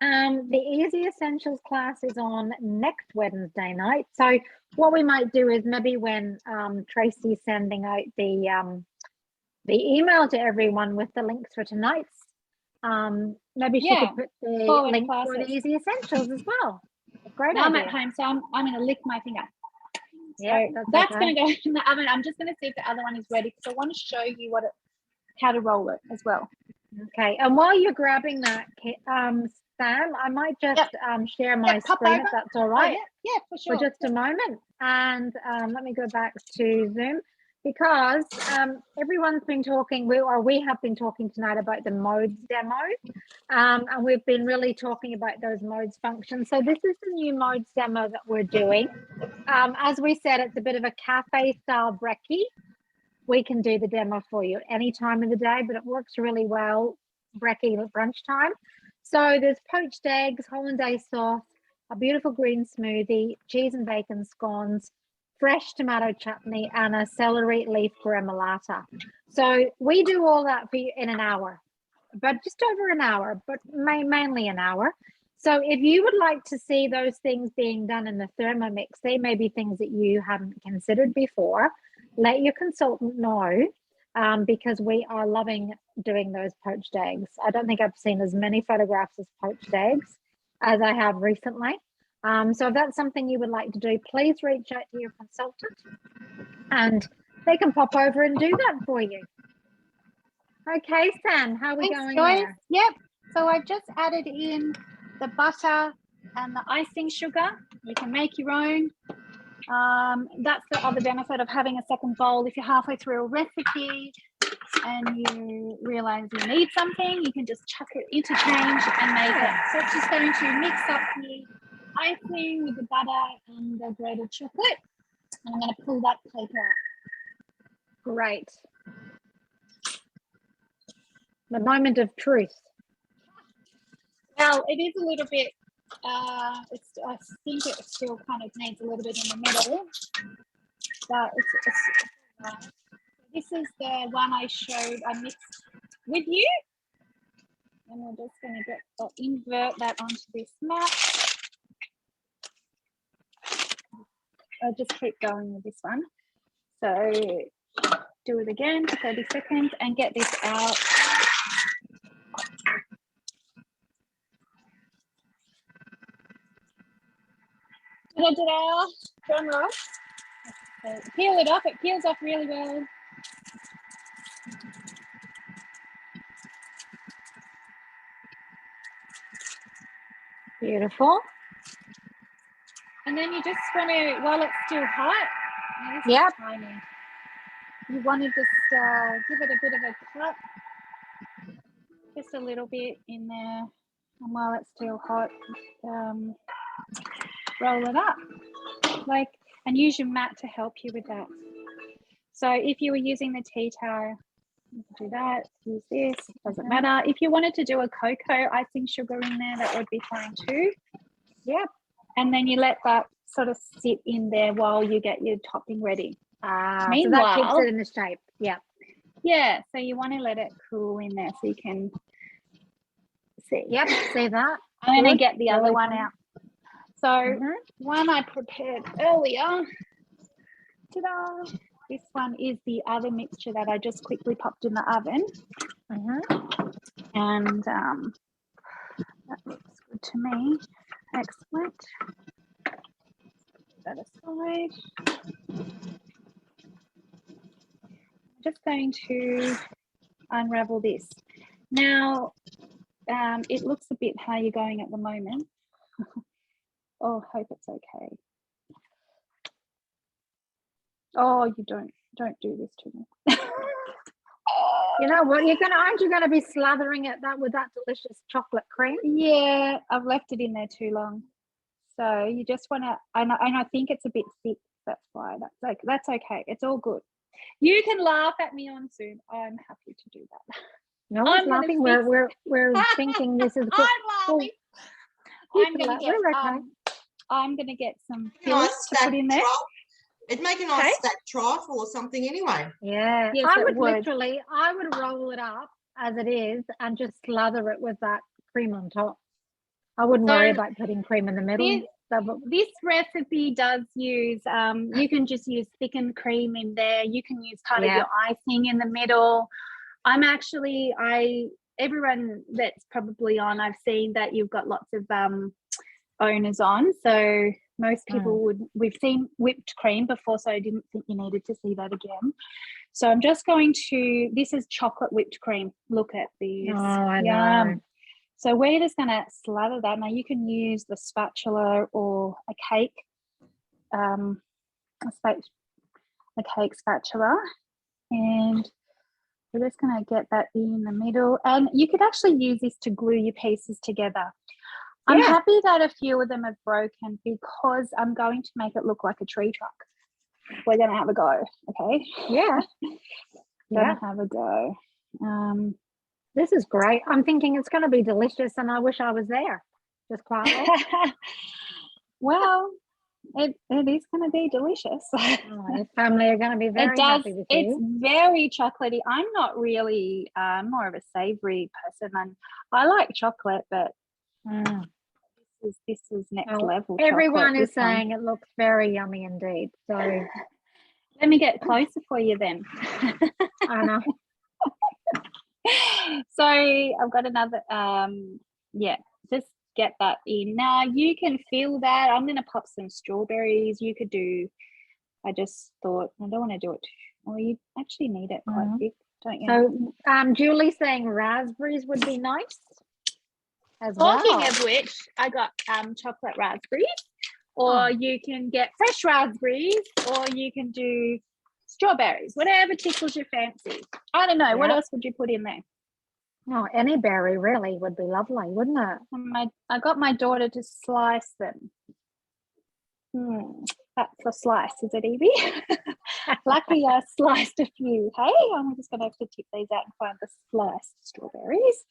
The Easy Essentials class is on next Wednesday night. So what we might do is maybe when Tracy's sending out the email to everyone with the links for tonight's, maybe she could put the link for the Easy Essentials as well. Great now idea. I'm at home, so I'm going to lick my finger. Yeah, so that's going to go in the oven. I'm just going to see if the other one is ready because I want to show you how to roll it as well. Okay, and while you're grabbing that, Sam, I might just share my screen if that's all right. Yeah, for sure. For just a moment. And let me go back to Zoom because everyone's been talking, we have been talking tonight about the modes demo. And we've been really talking about those modes functions. So this is the new modes demo that we're doing. As we said, it's a bit of a cafe style brekkie. We can do the demo for you any time of the day, but it works really well brekkie at brunch time. So there's poached eggs, hollandaise sauce, a beautiful green smoothie, cheese and bacon scones, fresh tomato chutney, and a celery leaf gremolata. So we do all that for you in an hour, but just over an hour, but mainly an hour. So if you would like to see those things being done in the Thermomix, they may be things that you haven't considered before, let your consultant know, because we are loving doing those poached eggs. I don't think I've seen as many photographs of poached eggs as I have recently. So if that's something you would like to do, please reach out to your consultant and they can pop over and do that for you. Okay, Sam, how are we going there? Yep. So I've just added in the butter and the icing sugar. You can make your own. That's the other benefit of having a second bowl. If you're halfway through a recipe and you realize you need something, you can just chuck it, interchange and make it. So it's just going to mix up the icing with the butter and the grated chocolate. And I'm going to pull that plate out. Great. The moment of truth. Well, it is a little bit, I think it still kind of needs a little bit in the middle. But this is the one I mixed with you. And we're just going to invert that onto this mat. I'll just keep going with this one. So do it again for 30 seconds and get this out. Ta-da, drum roll. So peel it off. It peels off really well. Beautiful. And then you just want to, while it's still hot, Yep. You want to just give it a bit of a cut, just a little bit in there. And while it's still hot, roll it up, and use your mat to help you with that. So if you were using the tea towel, you can do that, use this, doesn't matter. If you wanted to do a cocoa icing sugar in there, that would be fine too. Yep. And then you let that sort of sit in there while you get your topping ready. So that keeps it in the shape. Yeah. Yeah. So you want to let it cool in there so you can see. Yep. See that? I'm going to get the other one out. So one I prepared earlier. Ta-da! This one is the other mixture that I just quickly popped in the oven. And that looks good to me. Excellent. Put that aside. I'm just going to unravel this. Now, it looks a bit how you're going at the moment. Oh, hope it's okay. Oh, you don't do this to me. You know what? Aren't you gonna be slathering that with that delicious chocolate cream? Yeah, I've left it in there too long. So you just want to, and I think it's a bit thick. That's why. That's okay. It's all good. You can laugh at me on Zoom. I'm happy to do that. No I'm one's gonna laughing. fix- We're thinking this is good. I'm laughing. You I'm can gonna laugh. get We're okay. I'm gonna get some Nice fillings to put in there. It'd make a nice Okay. stack trifle or something anyway. Yeah, Yes, I it would would. literally, I would roll it up as it is and just slather it with that cream on top. I wouldn't worry So about putting cream in the middle. This recipe does use, you can just use thickened cream in there. You can use part of your icing in the middle. Everyone that's probably on, I've seen that you've got lots of owners on. So most people we've seen whipped cream before, so I didn't think you needed to see that again. So I'm just going to, this is chocolate whipped cream. Look at this. Oh, I Yum. know. So we're just going to slather that. Now you can use the spatula or a cake, a cake spatula, and we're just going to get that in the middle. And you could actually use this to glue your pieces together. I'm happy that a few of them have broken because I'm going to make it look like a tree trunk. We're going to have a go, okay? Yeah. Gonna have a go. This is great. I'm thinking it's going to be delicious and I wish I was there. Just quietly. Well, it is going to be delicious. Oh, your family are going to be very happy with It's you. very chocolatey. I'm not really, more of a savory person, and I like chocolate, but this is next level. Everyone chocolate, is saying it looks very yummy indeed. So let me get closer for you then. I know. So I've got another, just get that in. Now you can feel that. I'm going to pop some strawberries. You could do, I just thought, I don't want to do it. Well, you actually need it quite big, don't you? So Julie's saying raspberries would be nice as Talking well. of which, I got chocolate raspberries, or you can get fresh raspberries, or you can do strawberries, whatever tickles your fancy. I don't know. What else would you put in there? No, any berry really would be lovely, wouldn't it? I got my daughter to slice them. That's a slice, is it, Evie? Lucky I sliced a few. Hey, I'm just going to have to tip these out and find the sliced strawberries.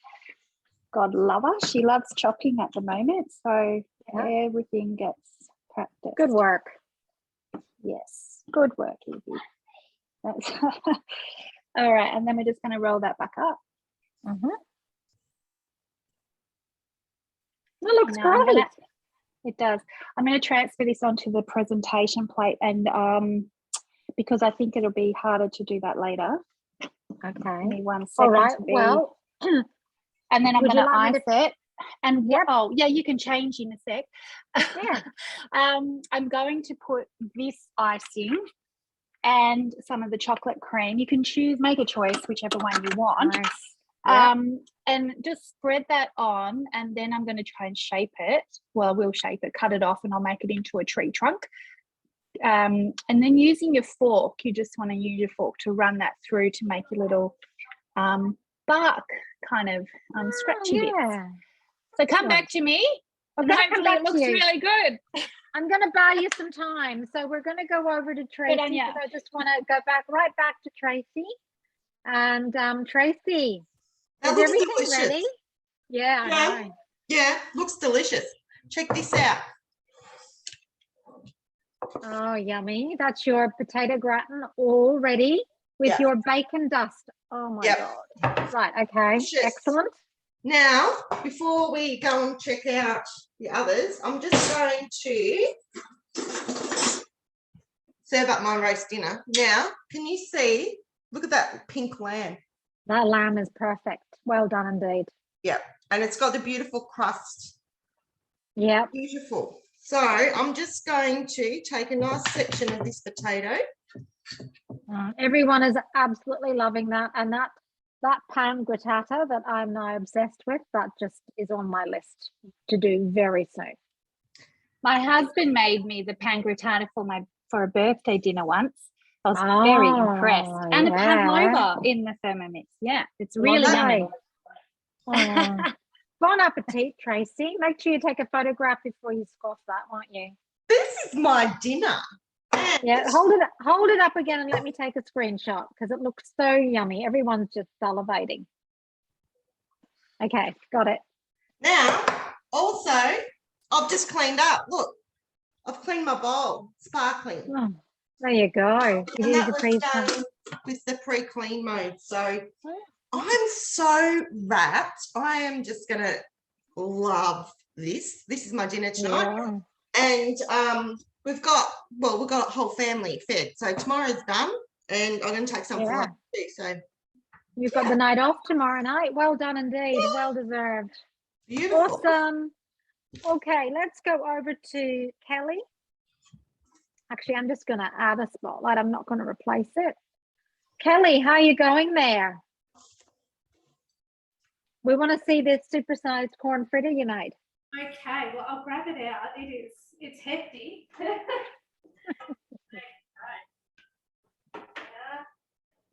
God love her. She loves chopping at the moment, so everything gets practiced. Good work. Yes, good work, Evie. That's all right, and then we're just going to roll that back up. It looks great. It does. I'm going to transfer this onto the presentation plate, and because I think it'll be harder to do that later. Okay. Give me 1 second. All right. Well, and then I'm going to ice it. And Yep. you can change in a sec. Yeah. I'm going to put this icing and some of the chocolate cream. You can choose, make a choice, whichever one you want. Nice. And just spread that on, and then I'm going to try and shape it. Well, we'll shape it, cut it off, and I'll make it into a tree trunk. And then using your fork, you just want to use your fork to run that through to make a little bark kind of scratchy bits. So come back to me, and hopefully it looks really good. I'm going to buy you some time. So we're going to go over to Tracy, because I just want to go right back to Tracy. And Tracy, That is looks everything delicious. ready? Yeah, I know. Yeah, looks delicious. Check this out. Oh, yummy. That's your potato gratin all ready with your bacon dust. Oh my God. Right, okay. Delicious. Excellent. Now, before we go and check out the others, I'm just going to serve up my roast dinner. Now, can you see, look at that pink lamb. That lamb is perfect. Well done indeed. Yeah, and it's got the beautiful crust. Yeah. Beautiful. So I'm just going to take a nice section of this potato. Everyone is absolutely loving that. And that that pan grattata that I'm now obsessed with, that just is on my list to do very soon. My husband made me the pan grattata for a birthday dinner once. I was very impressed. Oh, And a yeah. pavlova in the Thermomix. Yeah, it's really Lovely. yummy. Oh. Bon appetit, Tracy. Make sure you take a photograph before you scoff that, won't you? This is my dinner. And Yeah, hold it up again and let me take a screenshot because it looks so yummy. Everyone's just salivating. Okay, got it. now, also, I've just cleaned up. Look, I've cleaned my bowl, sparkling. Oh, there you go. You And did that the was pre-clean. done with the pre-clean mode. So I'm so wrapped. I am just going to love this. This is my dinner tonight. Yeah. And we've got a whole family fed. So tomorrow's done and I'm going to take some for Yeah. lunch too. So You've got the night off tomorrow night. Well done indeed. Well deserved. beautiful. Awesome. Okay, let's go over to Kelly. Actually, I'm just going to add a spotlight. I'm not going to replace it. Kelly, how are you going there? We want to see this supersized corn fritter you made. Okay, well, I'll grab it out. It's hefty.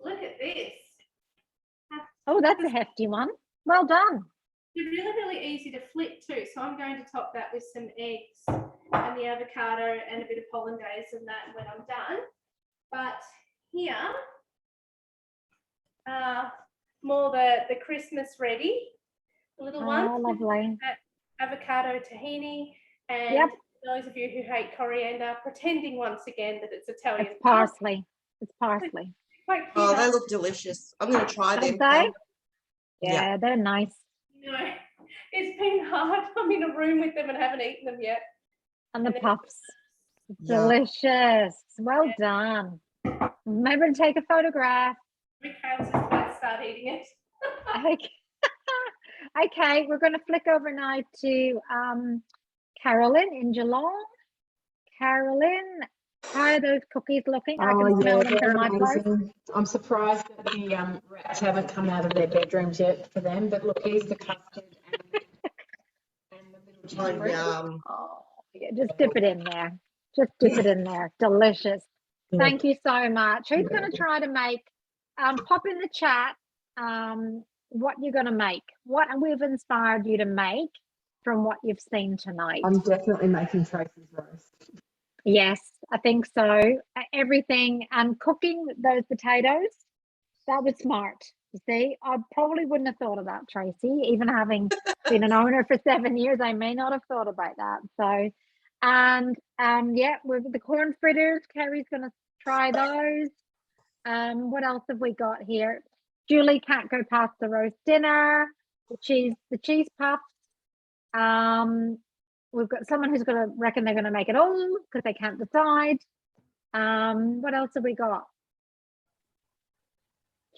Look at this. Oh, that's a hefty one. Well done. They're really, really easy to flip too. So I'm going to top that with some eggs and the avocado and a bit of hollandaise and that when I'm done. But here, more the Christmas ready, the little one. Oh, lovely. Avocado tahini, and Yep. those of you who hate coriander, pretending once again that it's Italian. It's parsley. It's parsley. Quite Oh, cute, they look delicious. I'm going to try them. Don't they? Pam. Yeah, they're nice. you know, it's been hard. I'm in a room with them and haven't eaten them yet. And the And then- puffs. Yeah. Delicious. Well done. Remember to take a photograph. Okay, I was just about to start eating it. Okay. Okay, we're going to flick over now to Carolyn in Geelong. Carolyn, how are those cookies looking? I can smell them they're from my place. amazing. I'm surprised that the rats haven't come out of their bedrooms yet for them. But look, here's the custard and the little Oh, gingerbread. yum. Oh, yeah, just dip it in there. Just dip it in there. Delicious. Thank you so much. Who's going to try to make, pop in the chat what you're going to make, what we've inspired you to make from what you've seen tonight. I'm definitely making Tracy's roast. Yes, I think so. Everything and cooking those potatoes, that was smart. You see, I probably wouldn't have thought of that, Tracy. Even having been an owner for 7 years, I may not have thought about that. So, and yeah, with the corn fritters, Carrie's going to try those. What else have we got here? Julie can't go past the roast dinner, the cheese puffs. We've got someone who's going to reckon they're going to make it all because they can't decide. What else have we got?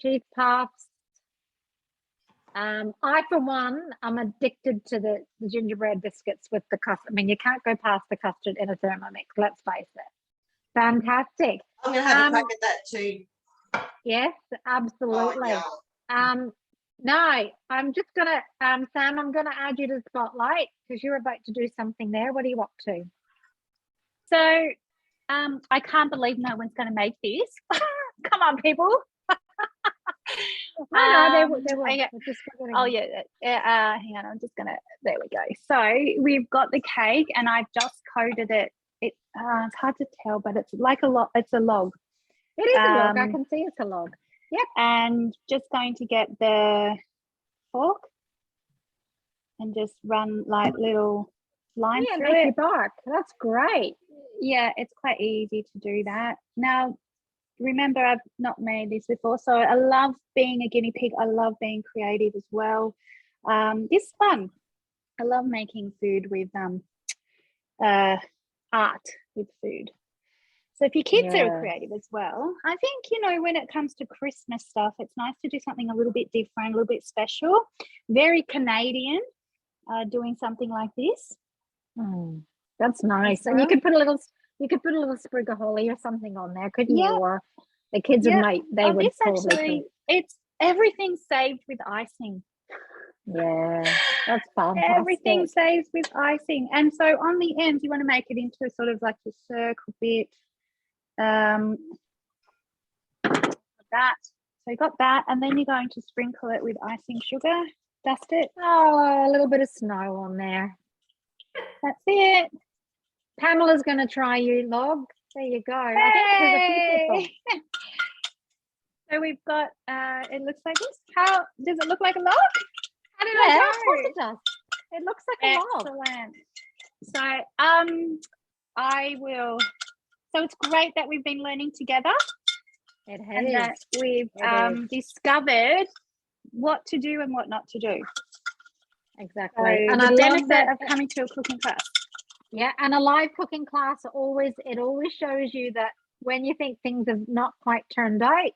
Cheese puffs. I, for one, I'm addicted to the gingerbread biscuits with the custard. I mean, you can't go past the custard in a Thermomix, let's face it. Fantastic. I'm going to have a crack at that too. Yes, Oh, absolutely. yum. No, I'm just gonna Sam, I'm gonna add you to the spotlight because you're about to do something there. What are you up to? So I can't believe no one's going to make this. Come on, people. No, they were. okay. We're just figuring Oh it. yeah, hang on. I'm just gonna. There we go. So we've got the cake, and I've just coated it. It's hard to tell, but it's like a log. It's a log. It is a log. I Um, can see it's a log. And just going to get the fork and just run like little lines Yeah, through make it. your bark. That's great. Yeah, it's quite easy to do that. Now, remember, I've not made this before, so I love being a guinea pig. I love being creative as well. This is fun. I love making food with art with food. So if your kids are Yeah. creative as well, I think, when it comes to Christmas stuff, it's nice to do something a little bit different, a little bit special, very Canadian, doing something like this. That's nice. And you could put a little sprig of holly or something on there, couldn't Yeah. you? Or the kids Yeah. would make. They Oh, would this probably. actually, it's everything's saved with icing. Yeah, that's fantastic. Everything saves with icing. And so on the ends, you want to make it into sort of like a circle bit. That. So you got that, and then you're going to sprinkle it with icing sugar. Dust it. Oh, a little bit of snow on there. That's it. Pamela's going to try you, Log. There you go. I think there's a few people. Yay! So we've got, it looks like this. How does it look like a log? How did Yeah, I of course go? it does. It looks like a log. Excellent. So I will, so it's great that we've been learning together It and that has. we've It discovered what to do and what not to do. So Exactly. And the I love benefit that. of coming to a cooking class. Yeah, and a live cooking class always shows you that when you think things have not quite turned out,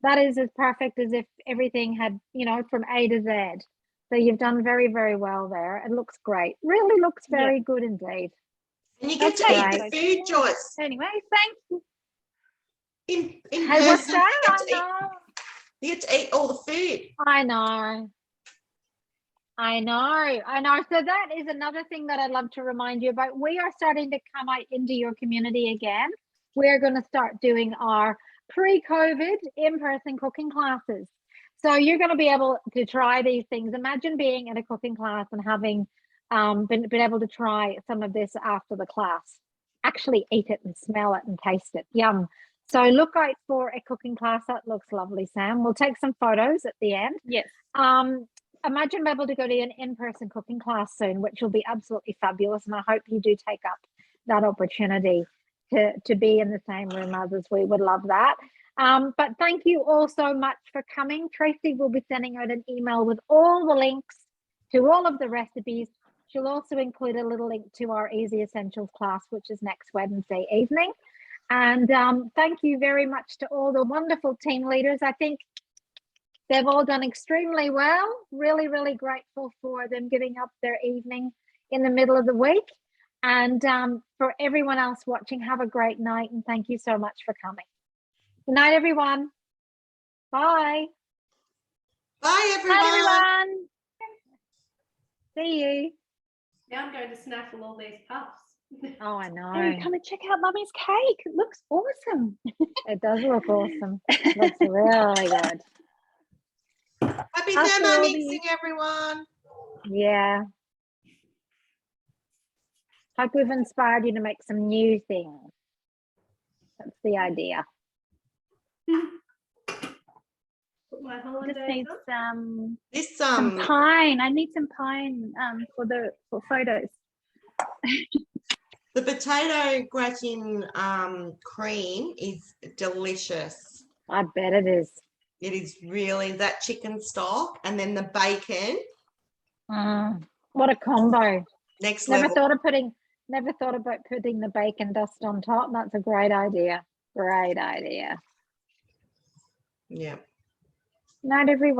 that is as perfect as if everything had, you know, from A to Z. So you've done very, very well there. It looks great. Really looks very good indeed. And you get to Okay, eat the food, Joyce. Anyway, thank you. In Hey, what's person, that? you get to eat all the food. I know. I know. So that is another thing that I'd love to remind you about. We are starting to come out into your community again. We're going to start doing our pre-COVID in-person cooking classes. So you're going to be able to try these things. Imagine being in a cooking class and having been able to try some of this after the class. Actually eat it and smell it and taste it. Yum. So look out for a cooking class. That looks lovely, Sam. We'll take some photos at the end. Yes. Imagine being able to go to an in-person cooking class soon, which will be absolutely fabulous. And I hope you do take up that opportunity to be in the same room as us. We would love that. But thank you all so much for coming. Tracy will be sending out an email with all the links to all of the recipes. She'll also include a little link to our Easy Essentials class, which is next Wednesday evening. And thank you very much to all the wonderful team leaders. I think they've all done extremely well. Really, really grateful for them giving up their evening in the middle of the week. And for everyone else watching, have a great night. And thank you so much for coming. Good night, everyone. Bye. Bye, everyone. Bye, everyone. See you. Now I'm going to snaffle all these puffs. Oh, I know. Hey, come and check out Mummy's cake. It looks awesome. It does look awesome. It looks really good. Happy I'll show all thermomixing, everyone. Yeah. Hope we've inspired you to make some new things. That's the idea. Put my Just holidays need on. some pine. I need some pine for photos. The potato gratin cream is delicious. I bet it is. It is really that chicken stock and then the bacon. What a combo. Next Never level. thought about putting the bacon dust on top. That's a great idea. Great idea. Yeah. Night, everyone.